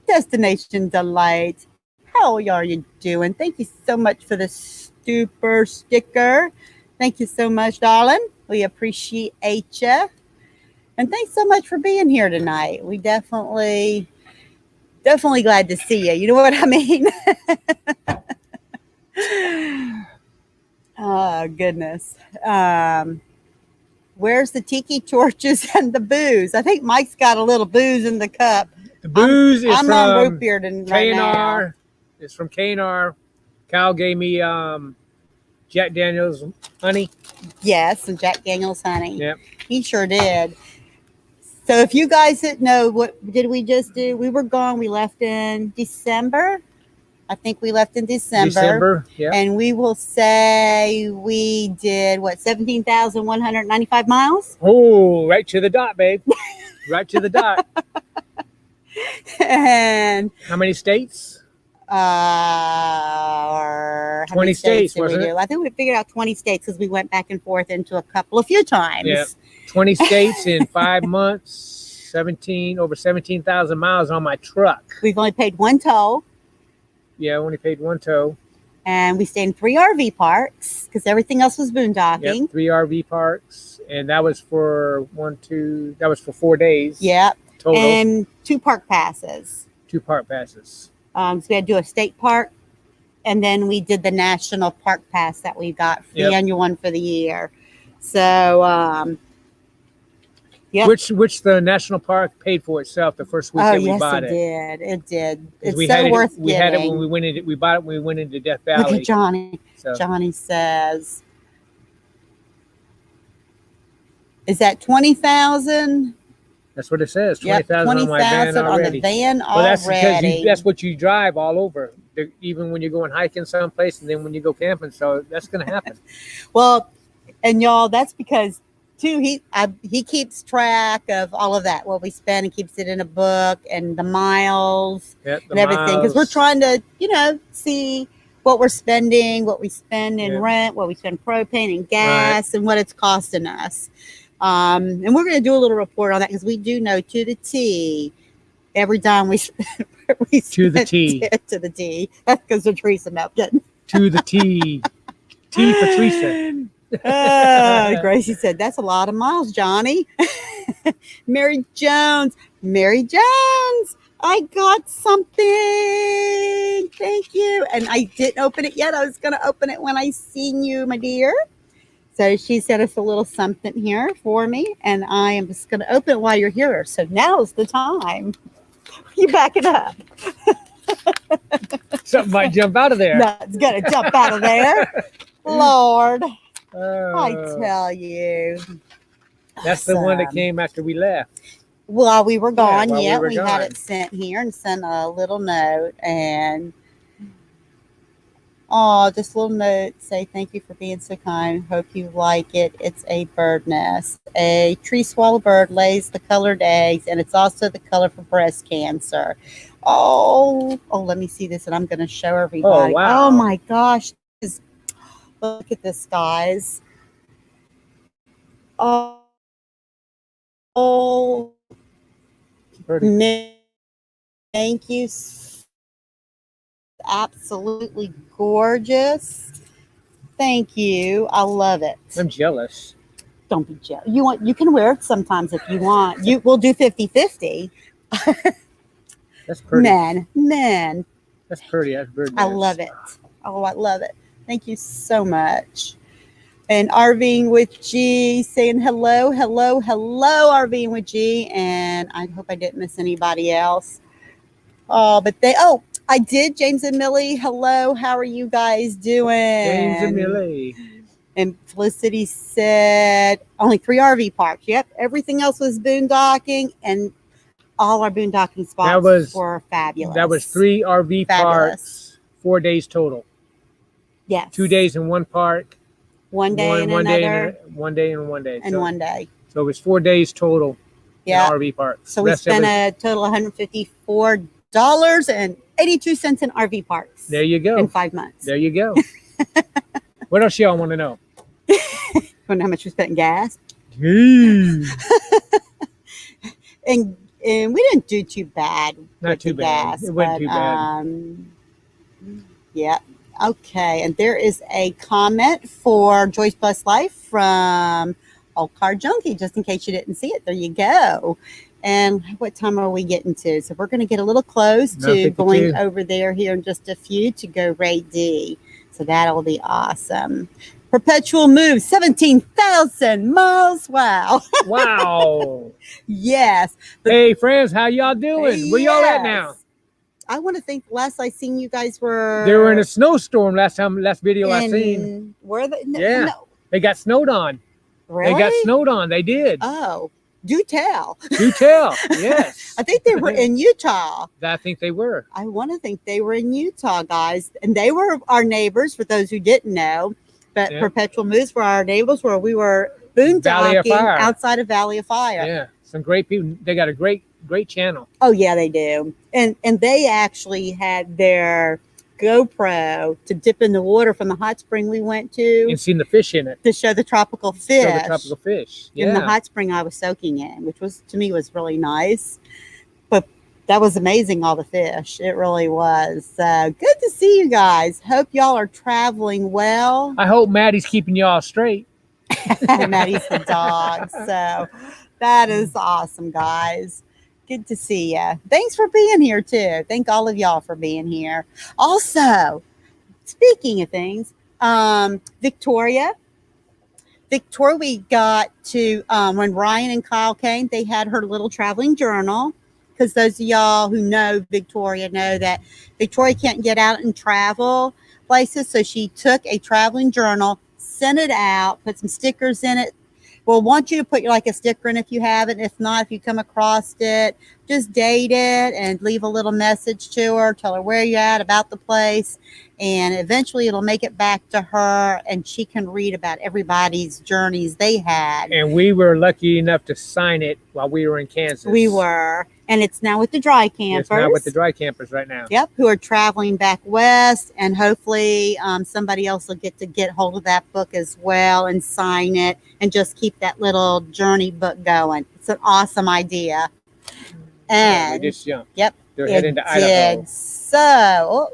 Speaker 1: Destination Delight. How are you doing? Thank you so much for the super sticker. Thank you so much, darling. We appreciate you. And thanks so much for being here tonight. We definitely glad to see you. You know what I mean? Oh, goodness. Where's the tiki torches and the booze? I think Mike's got a little booze in the cup.
Speaker 2: The booze is
Speaker 1: I'm
Speaker 2: from
Speaker 1: on root beer right now.
Speaker 2: It's from K&R. Kyle gave me Jack Daniels honey.
Speaker 1: Yes, and Jack Daniels honey.
Speaker 2: Yep.
Speaker 1: He sure did. So if you guys didn't know, what did we just do? We were gone. We left in December. I think we left in December.
Speaker 2: Yeah.
Speaker 1: And we will say we did, 17,195 miles?
Speaker 2: Oh, right to the dot, babe. Right to the dot.
Speaker 1: And
Speaker 2: how many states?
Speaker 1: 20
Speaker 2: states,
Speaker 1: did we
Speaker 2: wasn't
Speaker 1: do?
Speaker 2: it?
Speaker 1: I think we figured out 20 states because we went back and forth into a few times.
Speaker 2: Yeah. 20 states in 5 months, over 17,000 miles on my truck.
Speaker 1: We've only paid one toll.
Speaker 2: Yeah, only paid one tow.
Speaker 1: And we stayed in 3 RV parks because everything else was boondocking.
Speaker 2: Yep, 3 RV parks. And that was for 4 days.
Speaker 1: Yep.
Speaker 2: Total.
Speaker 1: And 2 park passes.
Speaker 2: 2 park passes.
Speaker 1: So we had to do a state park. And then we did the national park pass that we got, the annual one for the year. So, yeah.
Speaker 2: Which the national park paid for itself the first week that we bought it.
Speaker 1: It did. It's
Speaker 2: we
Speaker 1: so
Speaker 2: had
Speaker 1: worth
Speaker 2: it. We had it when we went into. We bought it when we went into Death Valley.
Speaker 1: Look at Johnny.
Speaker 2: So.
Speaker 1: Johnny says, "Is that 20,000?"
Speaker 2: That's what it says. 20,000 on my van already.
Speaker 1: On the van
Speaker 2: well, that's because that's what you drive all over. Even when you're going hiking someplace, and then when you go camping. So that's going to happen.
Speaker 1: Well, and y'all, that's because. Too, he keeps track of all of that, what we spend, and keeps it in a book, and the miles and everything. Because we're trying to, see what we're spending, what we spend in rent, what we spend propane and gas, and what it's costing us. And we're going to do a little report on that because we do know to the T every time we spend.
Speaker 2: To the T.
Speaker 1: To the T. That's because of Teresa Melton.
Speaker 2: To the T. T for Teresa.
Speaker 1: Gracie said, "That's a lot of miles, Johnny." Mary Jones, I got something. Thank you. And I didn't open it yet. I was going to open it when I seen you, my dear. So she sent us a little something here for me, and I am just going to open it while you're here. So now's the time. You back it up.
Speaker 2: Something might jump out of there.
Speaker 1: No, it's going to jump out of there. Lord, I
Speaker 2: Oh,
Speaker 1: tell you.
Speaker 2: that's the one that
Speaker 1: Awesome.
Speaker 2: came after we left.
Speaker 1: While we were gone,
Speaker 2: while we
Speaker 1: yeah,
Speaker 2: were
Speaker 1: we had
Speaker 2: gone.
Speaker 1: it sent here and sent a little note. And oh, just a little note say thank you for being so kind. Hope you like it. It's a bird nest. A tree swallow bird lays the colored eggs, and it's also the color for breast cancer. Oh, let me see this, and I'm going to show everybody.
Speaker 2: wow.
Speaker 1: Oh my gosh, look at this, guys. Oh,
Speaker 2: Pretty.
Speaker 1: thank you. Absolutely gorgeous. Thank you. I love it.
Speaker 2: I'm jealous.
Speaker 1: Don't be jealous. You can wear it sometimes if you want. We'll do 50-50.
Speaker 2: That's pretty.
Speaker 1: Men.
Speaker 2: That's pretty. That's bird
Speaker 1: I
Speaker 2: nest.
Speaker 1: love it. Oh, I love it. Thank you so much. And Rving with G saying hello, Rving with G. And I hope I didn't miss anybody else. I did. James and Millie, hello. How are you guys doing?
Speaker 2: James and Millie.
Speaker 1: And Felicity said only 3 RV parks. Yep. Everything else was boondocking, and all our boondocking spots were fabulous.
Speaker 2: That was 3 RV parks, 4 days total.
Speaker 1: Yes.
Speaker 2: 2 days in one park.
Speaker 1: One day in
Speaker 2: one
Speaker 1: another.
Speaker 2: Day one day and 1 day.
Speaker 1: And 1 day.
Speaker 2: So it was 4 days total.
Speaker 1: Yeah.
Speaker 2: In RV parks.
Speaker 1: So we spent a total of $154.82 in RV parks.
Speaker 2: There you go.
Speaker 1: In 5 months.
Speaker 2: There you go. What else y'all want to know?
Speaker 1: Want to know how much we spent in gas? And we didn't do too bad.
Speaker 2: Not too bad. It wasn't too bad.
Speaker 1: Yeah. Okay. And there is a comment for Joyce Plus Life from Old Car Junkie, just in case you didn't see it. There you go. And what time are we getting to? So we're going to get a little close to going over there here in just a few to go Ray D. So that'll be awesome. Perpetual move, 17,000 miles. Wow.
Speaker 2: Wow.
Speaker 1: Yes.
Speaker 2: Hey, friends, how y'all doing? Where y'all at now?
Speaker 1: I want to think last I seen you guys were...
Speaker 2: They were in a snowstorm last video I seen.
Speaker 1: Were they?
Speaker 2: Yeah. No. They got snowed on.
Speaker 1: Really?
Speaker 2: They got snowed on. They did.
Speaker 1: Oh. Do tell.
Speaker 2: Do tell. Yes.
Speaker 1: I think they were in Utah.
Speaker 2: I think they were.
Speaker 1: I want to think they were in Utah, guys. And they were our neighbors, for those who didn't know. But Perpetual Moves were our neighbors where we were boondocking outside of Valley of Fire.
Speaker 2: Yeah. Some great people. They got a great channel.
Speaker 1: Oh, yeah, they do. And they actually had their GoPro to dip in the water from the hot spring we went to.
Speaker 2: And seen the fish in it.
Speaker 1: To show the tropical fish.
Speaker 2: Show the tropical fish. Yeah.
Speaker 1: In the hot spring I was soaking in, which was, to me, was really nice. But that was amazing, all the fish. It really was. Good to see you guys. Hope y'all are traveling well.
Speaker 2: I hope Maddie's keeping y'all straight.
Speaker 1: Maddie's the dog. So that is awesome, guys. Good to see you. Thanks for being here, too. Thank all of y'all for being here. Also, speaking of things, Victoria, we got to, when Ryan and Kyle came, they had her little traveling journal. Because those of y'all who know Victoria know that Victoria can't get out and travel places. So she took a traveling journal, sent it out, put some stickers in it. We'll want you to put a sticker in if you haven't. If not, if you come across it, just date it and leave a little message to her. Tell her where you're at, about the place. And eventually it'll make it back to her and she can read about everybody's journeys they had.
Speaker 2: And we were lucky enough to sign it while we were in Kansas.
Speaker 1: We were. And it's now with the dry campers.
Speaker 2: It's now with the dry campers right now.
Speaker 1: Yep, who are traveling back west. And hopefully somebody else will get hold of that book as well and sign it and just keep that little journey book going. It's an awesome idea. And
Speaker 2: they just jumped.
Speaker 1: Yep.
Speaker 2: They're heading to Idaho.
Speaker 1: So,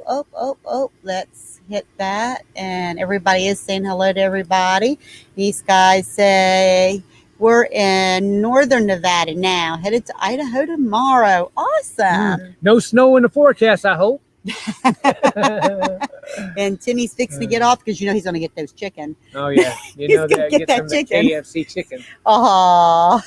Speaker 1: let's hit that. And everybody is saying hello to everybody. These guys say... We're in northern Nevada now, headed to Idaho tomorrow. Awesome.
Speaker 2: No snow in the forecast, I hope.
Speaker 1: And Timmy's fixing to get off because he's going to get those chicken.
Speaker 2: Oh yeah, you
Speaker 1: He's
Speaker 2: know
Speaker 1: gonna
Speaker 2: that.
Speaker 1: get
Speaker 2: Get
Speaker 1: that
Speaker 2: some of that
Speaker 1: chicken.
Speaker 2: KFC chicken.
Speaker 1: Oh.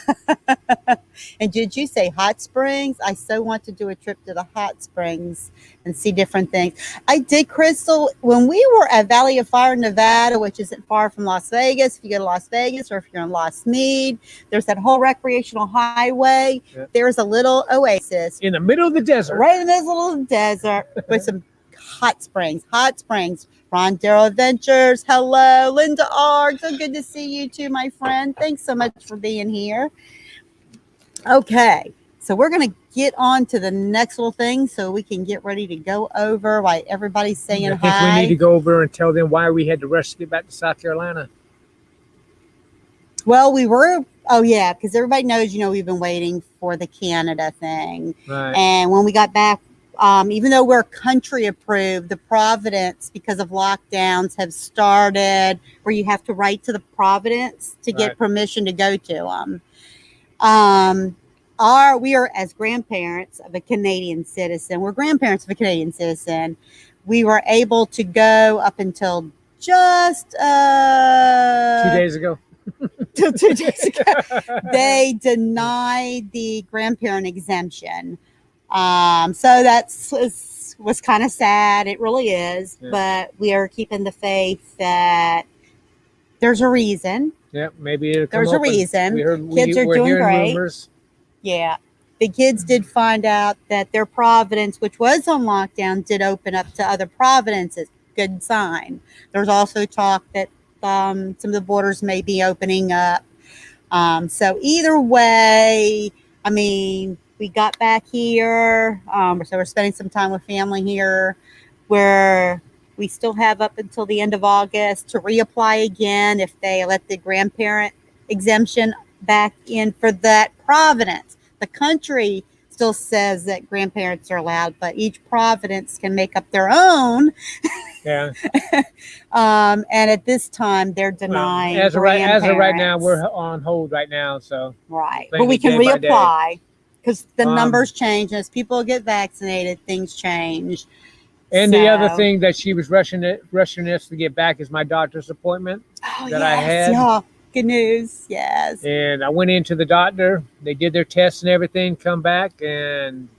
Speaker 1: And did you say hot springs? I so want to do a trip to the hot springs and see different things. I did, Crystal, when we were at Valley of Fire, Nevada, which isn't far from Las Vegas. If you go to Las Vegas or if you're in Lost Mead, there's that whole recreational highway.
Speaker 2: Yep.
Speaker 1: There's a little oasis
Speaker 2: In the middle of the desert.
Speaker 1: right in this little desert with some hot springs. Hot springs. Ron Darrow Adventures. Hello, Linda R. So good to see you too, my friend. Thanks so much for being here. Okay, so we're going to get on to the next little thing so we can get ready to go over while everybody's saying
Speaker 2: I think
Speaker 1: hi.
Speaker 2: we need to go over and tell them why we had to rush to get back to South Carolina.
Speaker 1: Well, we were, because everybody knows, we've been waiting for the Canada thing.
Speaker 2: Right.
Speaker 1: And when we got back, even though we're country approved, the Providence, because of lockdowns, have started where you have to write to the Providence to get
Speaker 2: Right.
Speaker 1: permission to go to them. We are, as grandparents of a Canadian citizen, we're grandparents of a Canadian citizen. We were able to go up until just
Speaker 2: 2 days ago.
Speaker 1: till 2 days ago. They denied the grandparent exemption. So was kind of sad. It really is.
Speaker 2: Yeah.
Speaker 1: But we are keeping the faith that there's a reason.
Speaker 2: Yeah, maybe it'll come
Speaker 1: There's a
Speaker 2: open.
Speaker 1: reason.
Speaker 2: We're
Speaker 1: Kids are doing
Speaker 2: hearing
Speaker 1: great.
Speaker 2: rumors.
Speaker 1: Yeah. The kids did find out that their Providence, which was on lockdown, did open up to other provinces. Good sign. There's also talk that some of the borders may be opening up. So either way, we got back here. So we're spending some time with family here where we still have up until the end of August to reapply again if they let the grandparent exemption back in for that province. The country still says that grandparents are allowed, but each province can make up their own.
Speaker 2: Yeah.
Speaker 1: And at this time, they're denying.
Speaker 2: As of right now, we're on hold right now. So
Speaker 1: right,
Speaker 2: playing
Speaker 1: but we
Speaker 2: it
Speaker 1: can
Speaker 2: day by day.
Speaker 1: reapply because the numbers change as people get vaccinated. Things change.
Speaker 2: And the other thing that she was rushing us to get back is my doctor's appointment that I had.
Speaker 1: Yeah. Good news. Yes.
Speaker 2: And I went into the doctor. They did their tests and everything, come back. And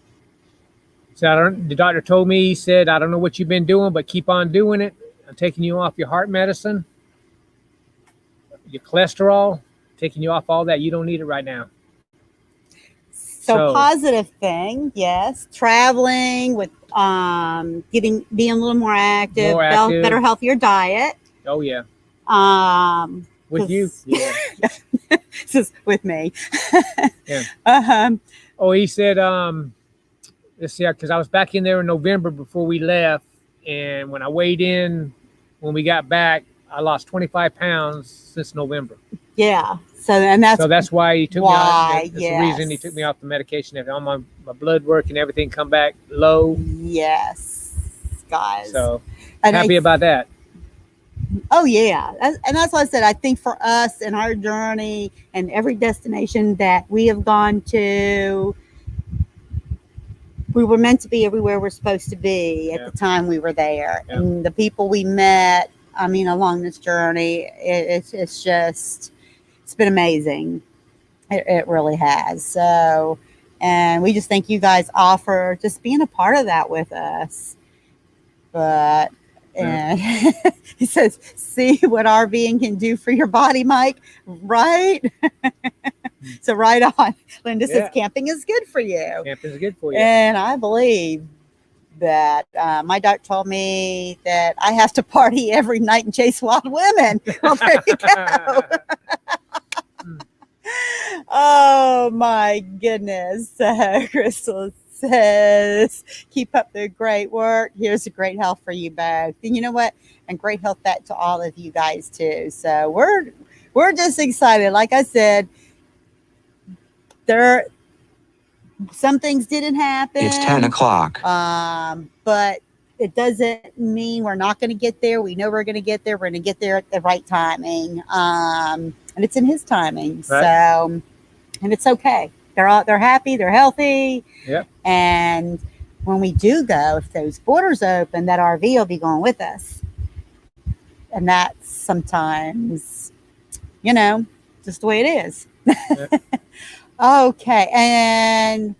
Speaker 2: so the doctor told me, he said, I don't know what you've been doing, but keep on doing it. I'm taking you off your heart medicine, your cholesterol, taking you off all that. You don't need it right now.
Speaker 1: So positive thing, yes. Traveling with being a little more active, better, healthier diet.
Speaker 2: Oh yeah. With you?
Speaker 1: Yeah. This is with me.
Speaker 2: Yeah. Oh, he said, let's see, because I was back in there in November before we left, and when I weighed in, when we got back, I lost 25 pounds since November.
Speaker 1: Yeah. So that's
Speaker 2: why he took me off. That's
Speaker 1: yes.
Speaker 2: the reason he took me off the medication. All my blood work and everything come back low.
Speaker 1: Yes, guys.
Speaker 2: So happy about that.
Speaker 1: Oh yeah, and that's why I said I think for us and our journey and every destination that we have gone to, we were meant to be everywhere we're supposed to be at the time we were there, and the people we met. Along this journey, it's been amazing. It really has. So, and we just thank you guys all for just being a part of that with us. But. And he says, see what RVing can do for your body, Mike, right? So right on. Linda says camping is good for you.
Speaker 2: Camping is good for you.
Speaker 1: And I believe that my doc told me that I have to party every night and chase wild women. Well, there you go. Oh, my goodness. Crystal says, keep up the great work. Here's a great health for you both. And you know what? And great health back to all of you guys too. So we're just excited. Like I said, some things didn't happen.
Speaker 3: It's 10 o'clock.
Speaker 1: But it doesn't mean we're not going to get there. We know we're going to get there. We're going to get there at the right timing. And it's in his timing. Right. So, and it's okay. They're happy. They're healthy.
Speaker 2: Yep.
Speaker 1: And when we do go, if those borders open, that RV will be going with us. And that's sometimes, just the way it is.
Speaker 2: Yeah.
Speaker 1: Okay. And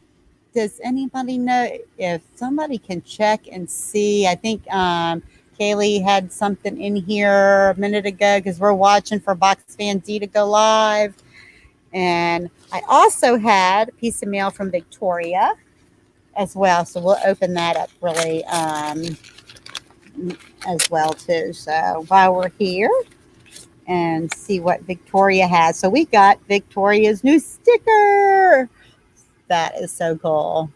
Speaker 1: does anybody know if somebody can check and see? I think Kaylee had something in here a minute ago because we're watching for Box Fan D to go live. And I also had a piece of mail from Victoria as well. So we'll open that up really as well too. So while we're here and see what Victoria has. So we got Victoria's new sticker. That is so cool.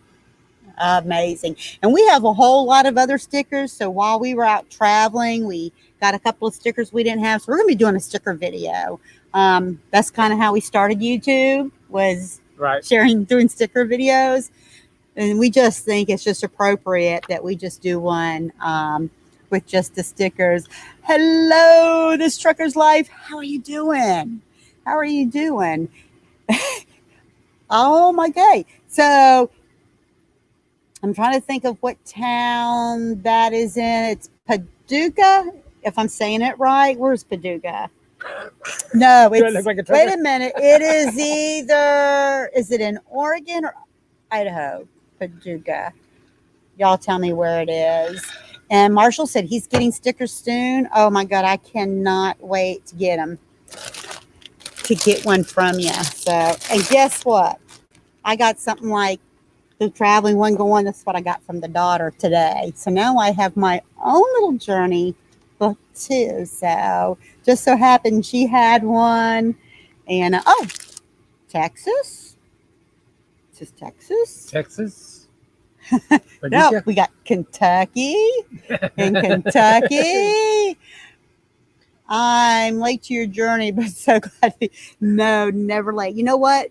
Speaker 1: Amazing. And we have a whole lot of other stickers. So while we were out traveling, we got a couple of stickers we didn't have. So we're going to be doing a sticker video. That's kind of how we started YouTube, was
Speaker 2: Right.
Speaker 1: doing sticker videos. And we just think it's just appropriate that we just do one with just the stickers. Hello, this Trucker's Life. How are you doing? How are you doing? Oh my God. So I'm trying to think of what town that is in. It's Paducah, if I'm saying it right. Where's Paducah? No,
Speaker 2: Do I look like a trucker?
Speaker 1: wait a minute. It is is it in Oregon or Idaho? Paducah. Y'all tell me where it is. And Marshall said he's getting stickers soon. Oh my God, I cannot wait to get them. To get one from you. So, and guess what? I got something like the traveling one going. That's what I got from the daughter today. So now I have my own little journey book too. So just so happened she had one. And Texas. Is this Texas?
Speaker 2: Texas.
Speaker 1: No, we got Kentucky. In Kentucky. I'm late to your journey, but so glad. No, never late. You know what?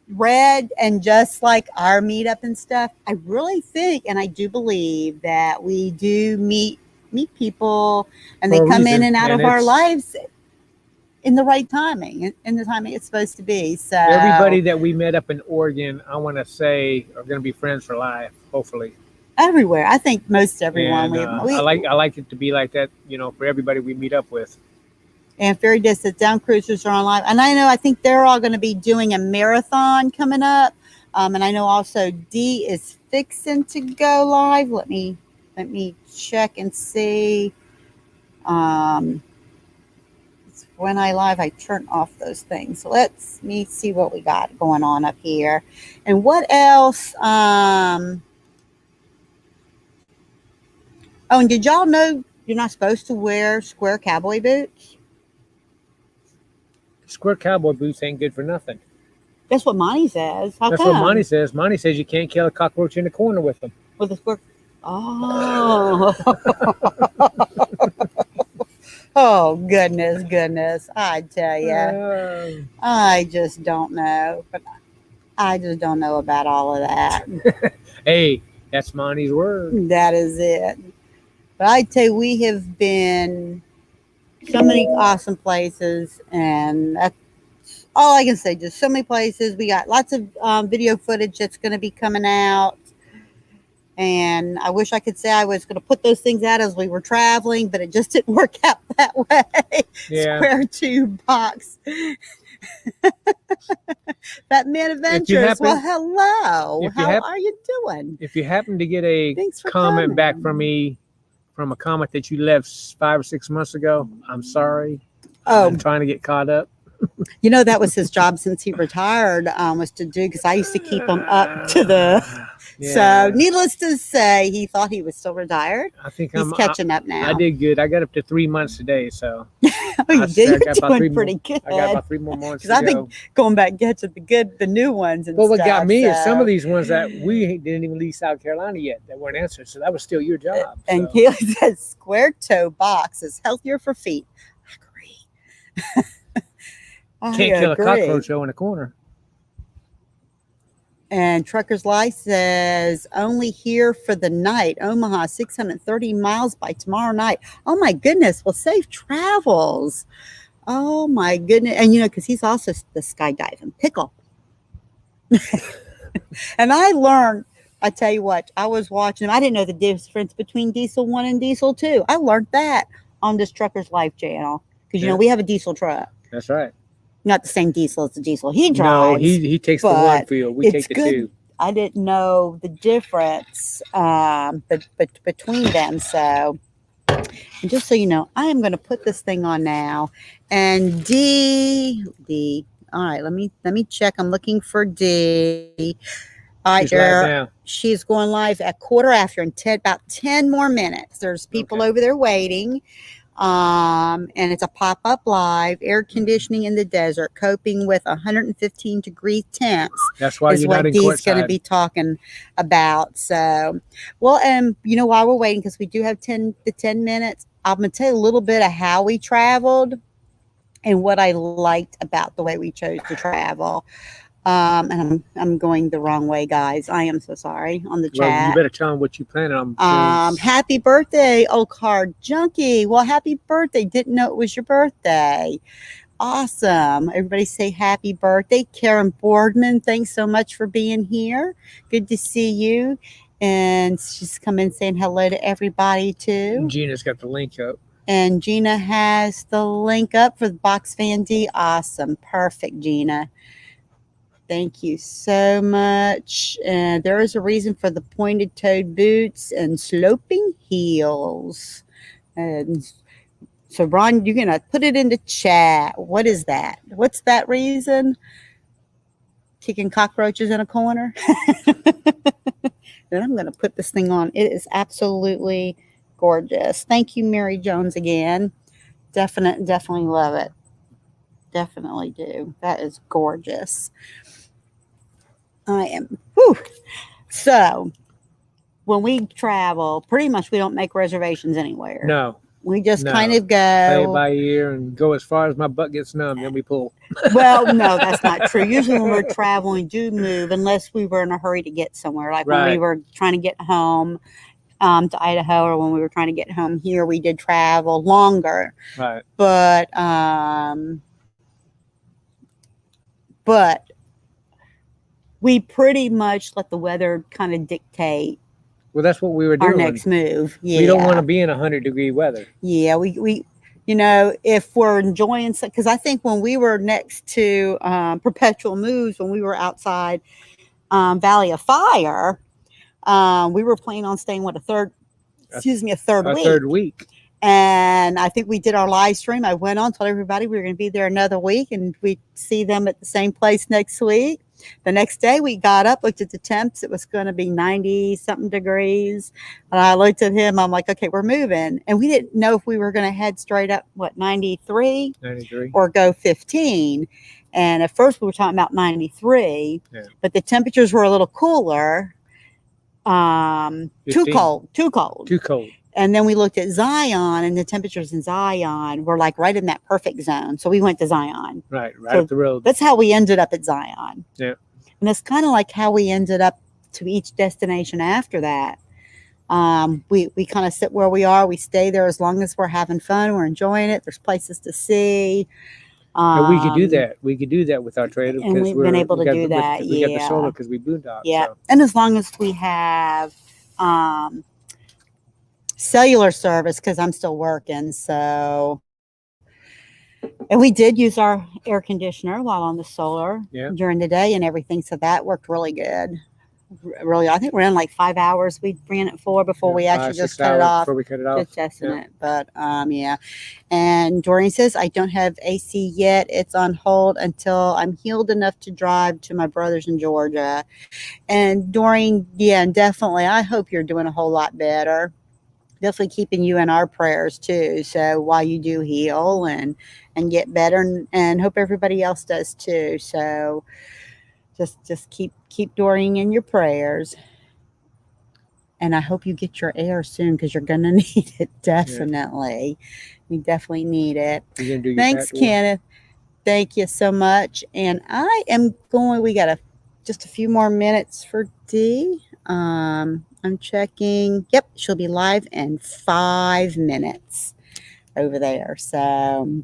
Speaker 1: Red, and just like our meetup and stuff, I really think, and I do believe that we do meet people, and they come in and out of our lives in the right timing, in the timing it's supposed to be. So
Speaker 2: everybody that we met up in Oregon, I want to say, are going to be friends for life. Hopefully,
Speaker 1: everywhere. I think most everyone.
Speaker 2: And, I like it to be like that. For everybody we meet up with.
Speaker 1: And Ferry Disc says Down Cruisers are on live. And I think they're all going to be doing a marathon coming up. And I know also D is fixing to go live. Let me check and see. When I live, I turn off those things. So let's me see what we got going on up here. And what else? Oh, and did y'all know you're not supposed to wear square cowboy boots?
Speaker 2: Square cowboy boots ain't good for nothing.
Speaker 1: That's what Monty says. How
Speaker 2: That's
Speaker 1: come?
Speaker 2: what Monty says. Monty says you can't kill a cockroach in the corner with them.
Speaker 1: With a square. Oh. Oh, goodness. I tell you. I just don't know. But I just don't know about all of that.
Speaker 2: Hey, that's Monty's word.
Speaker 1: That is it. But I tell you, we have been so many awesome places, and that's all I can say. Just so many places. We got lots of video footage that's going to be coming out, and I wish I could say I was going to put those things out as we were traveling, but it just didn't work out that way.
Speaker 2: Yeah.
Speaker 1: Square tube box. Batman Adventures. Well, hello. How are you doing?
Speaker 2: If you happen to get a comment back from me, from a comment that you left 5 or 6 months ago, I'm sorry. I'm trying to get caught up.
Speaker 1: That was his job since he retired, was to do, because I used to keep him up to the. Yeah. So, needless to say, he thought he was still retired.
Speaker 2: I think
Speaker 1: he's catching up now.
Speaker 2: I did good. I got up to 3 months today, so.
Speaker 1: Oh, you did? You're doing pretty good.
Speaker 2: I got about 3 more months to
Speaker 1: go. Because I've been going back and catching the new ones and
Speaker 2: what got me is some of these ones that we didn't even leave South Carolina yet that weren't answered, so that was still your job.
Speaker 1: And Keely says square toe box is healthier for feet. I agree.
Speaker 2: Can't kill a cockroach in the corner.
Speaker 1: And Trucker's Life says, only here for the night. Omaha, 630 miles by tomorrow night. Oh, my goodness. Well, safe travels. Oh, my goodness. And, because he's also the skydiving pickle. And I learned I tell you what, I was watching them. I didn't know the difference between diesel 1 and diesel 2. I learned that on this Trucker's Life channel because,
Speaker 2: Yeah.
Speaker 1: we have a diesel truck.
Speaker 2: That's right.
Speaker 1: Not the same diesel as the diesel he
Speaker 2: No,
Speaker 1: drives.
Speaker 2: he takes the one
Speaker 1: but
Speaker 2: field. We
Speaker 1: it's
Speaker 2: take the
Speaker 1: good.
Speaker 2: two.
Speaker 1: I didn't know the difference between them. So, and just so you know, I am going to put this thing on now. And D. All right, let me check. I'm looking for D. All right,
Speaker 2: She's live now.
Speaker 1: she's going live at quarter after in about 10 more minutes. There's people over there waiting. And it's a pop-up live, air conditioning in the desert, coping with 115-degree temps.
Speaker 2: That's why
Speaker 1: is
Speaker 2: you're
Speaker 1: what
Speaker 2: not in
Speaker 1: Dee's going to
Speaker 2: courtside.
Speaker 1: be talking about. So, well, while we're waiting, because we do have 10 minutes, I'm going to tell you a little bit of how we traveled and what I liked about the way we chose to travel. And I'm going the wrong way, guys. I am so sorry on the
Speaker 2: Well, you
Speaker 1: chat.
Speaker 2: better tell them what you plan on doing.
Speaker 1: Happy birthday, old card junkie. Well, happy birthday. Didn't know it was your birthday. Awesome. Everybody say happy birthday. Karen Boardman, thanks so much for being here. Good to see you. And she's come in saying hello to everybody too.
Speaker 2: Gina's got the link up.
Speaker 1: And Gina has the link up for the Box Fan D. Awesome. Perfect, Gina. Thank you so much. And there is a reason for the pointed toed boots and sloping heels. And so, Ron, you're going to put it in the chat. What is that? What's that reason? Kicking cockroaches in a corner? Then I'm going to put this thing on. It is absolutely gorgeous. Thank you, Mary Jones, again. Definitely love it. Definitely do. That is gorgeous. I am. Whew. So, when we travel, pretty much we don't make reservations anywhere.
Speaker 2: No.
Speaker 1: We just kind of go.
Speaker 2: Play it by ear and go as far as my butt gets numb, then we pull.
Speaker 1: Well, no, that's not true. Usually when we're traveling, do move unless we were in a hurry to get somewhere. Like when we were trying to get home to Idaho, or when we were trying to get home here, we did travel longer.
Speaker 2: Right.
Speaker 1: But we pretty much let the weather kind of dictate.
Speaker 2: Well, that's what we were doing.
Speaker 1: Our next move. Yeah.
Speaker 2: We don't want to be in 100-degree weather.
Speaker 1: Yeah, we if we're enjoying, because I think when we were next to Perpetual Moves, when we were outside Valley of Fire, we were planning on staying a third week. And I think we did our live stream. I went on, told everybody we were going to be there another week, and we'd see them at the same place next week. The next day we got up, looked at the temps. It was going to be 90 something degrees. And I looked at him. I'm like, okay, we're moving. And we didn't know if we were going to head straight up, 93 or go 15. And at first we were talking about 93, but the temperatures were a little cooler. Too cold. And then we looked at Zion, and the temperatures in Zion were like right in that perfect zone. So we went to Zion.
Speaker 2: Right up the road.
Speaker 1: That's how we ended up at Zion.
Speaker 2: Yeah.
Speaker 1: And that's kind of like how we ended up to each destination after that. We kind of sit where we are. We stay there as long as we're having fun. We're enjoying it. There's places to see.
Speaker 2: And we could do that. We could do that with our trailer.
Speaker 1: And we've been able to do that.
Speaker 2: We got the solar because we boondock.
Speaker 1: Yeah.
Speaker 2: So.
Speaker 1: And as long as we have cellular service, because I'm still working. So, and we did use our air conditioner while on the solar during the day and everything. So that worked really good. Really, I think we ran like 5 hours. We ran it for before we actually just cut it off.
Speaker 2: Before we cut it off.
Speaker 1: Just testing it. But yeah. And Doreen says, I don't have AC yet. It's on hold until I'm healed enough to drive to my brother's in Georgia. And Doreen, yeah, definitely. I hope you're doing a whole lot better. Definitely keeping you in our prayers too. So while you do heal and get better, and hope everybody else does too. So just keep Doreen in your prayers. And I hope you get your air soon, because you're gonna need it. Definitely. We definitely need it. Thanks, Kenneth. Thank you so much. And I am going, we got just a few more minutes for D. I'm checking. Yep, she'll be live in 5 minutes over there. So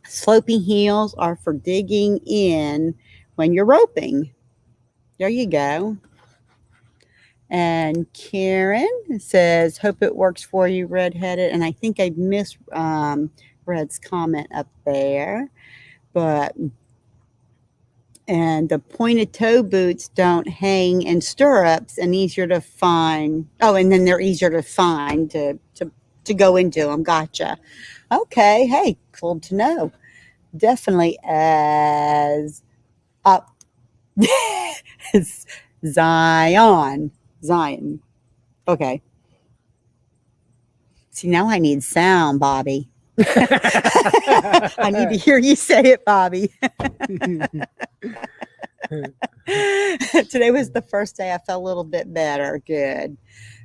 Speaker 1: sloping heels are for digging in when you're roping. There you go. And Karen says, hope it works for you, redheaded. And I think I missed Red's comment up there. But and the pointed toe boots don't hang in stirrups and easier to find. Oh, and then they're easier to find to go into them. Gotcha. Okay. Hey, cool to know. Definitely as up. Zion. Okay. See, now I need sound, Bobby. I need to hear you say it, Bobby. Today was the first day I felt a little bit better. Good.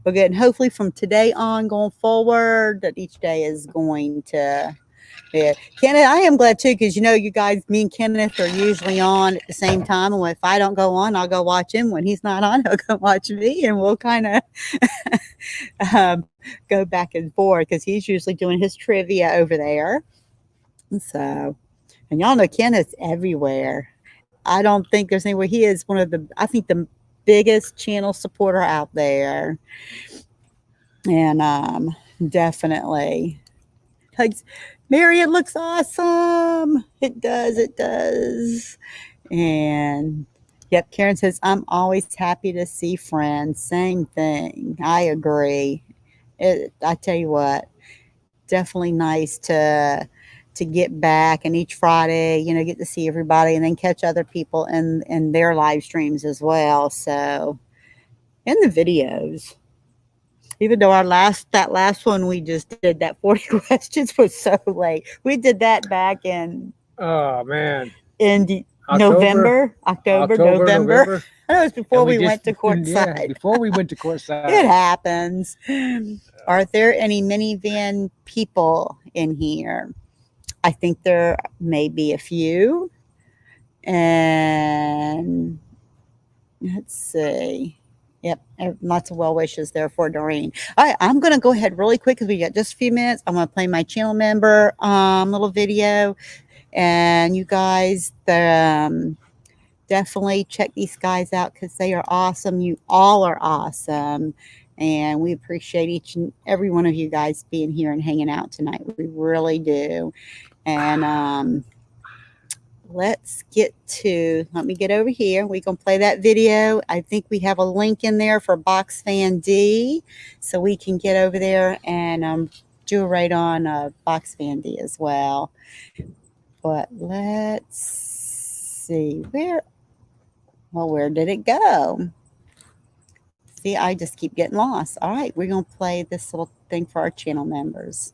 Speaker 1: Well, good. And hopefully from today on going forward, that each day is going to. Yeah. Kenneth, I am glad too, because you guys, me and Kenneth are usually on at the same time. And if I don't go on, I'll go watch him. When he's not on, he'll go watch me, and we'll kind of go back and forth because he's usually doing his trivia over there. So, and y'all know Kenneth's everywhere. I don't think there's anywhere. He is I think the biggest channel supporter out there. And definitely. Hugs. Mary, it looks awesome. It does. And yep, Karen says, I'm always happy to see friends. Same thing. I agree. I tell you what, definitely nice to get back, and each Friday, get to see everybody and then catch other people in their live streams as well. So, in the videos. Even though that last one we just did, that 40 questions was so late. We did that back in
Speaker 2: October,
Speaker 1: November.
Speaker 2: November.
Speaker 1: I know it was before we went to courtside.
Speaker 2: Yeah, before we went to courtside.
Speaker 1: It happens. Are there any minivan people in here? I think there may be a few. And let's see. Yep, lots of well wishes there for Doreen. All right, I'm going to go ahead really quick because we got just a few minutes. I'm going to play my channel member little video. And you guys, definitely check these guys out because they are awesome. You all are awesome. And we appreciate each and every one of you guys being here and hanging out tonight. We really do. And let me get over here. We're going to play that video. I think we have a link in there for Box Fan D, so we can get over there and do a raid on Box Fan D as well. But let's see. Where did it go? See, I just keep getting lost. All right, we're going to play this little thing for our channel members.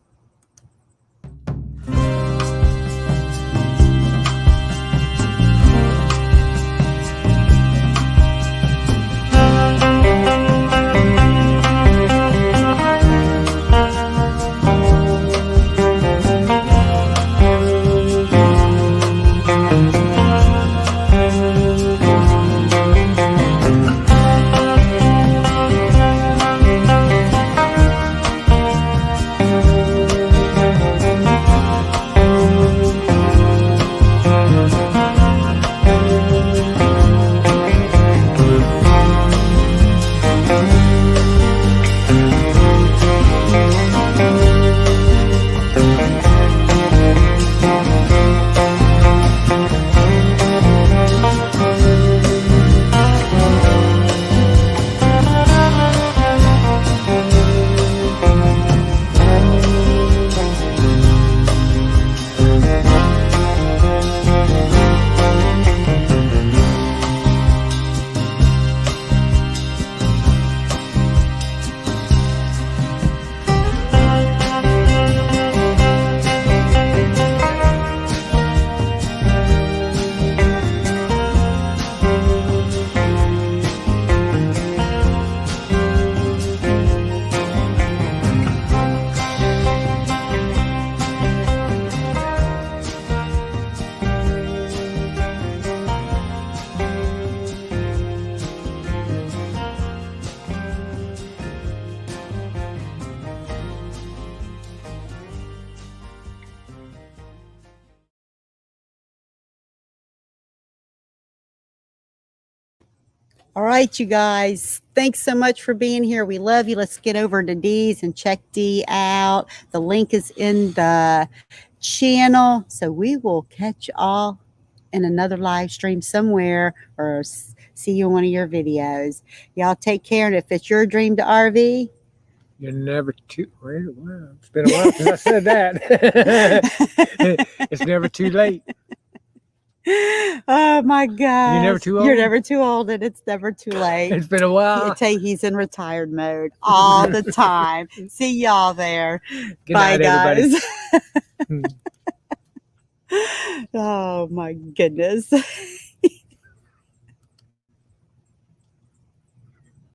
Speaker 1: All right, you guys. Thanks so much for being here. We love you. Let's get over to Dee's and check Dee out. The link is in the channel. So we will catch y'all in another live stream somewhere or see you in one of your videos. Y'all take care. And if it's your dream to RV,
Speaker 2: You're never too well. It's been a while since I said that. It's never too late.
Speaker 1: oh my God.
Speaker 2: You're never too old.
Speaker 1: You're never too old and it's never too late.
Speaker 2: It's been a while.
Speaker 1: I tell you, he's in retired mode all the time. See y'all there.
Speaker 2: Good
Speaker 1: Bye,
Speaker 2: night,
Speaker 1: guys.
Speaker 2: everybody.
Speaker 1: Oh my goodness.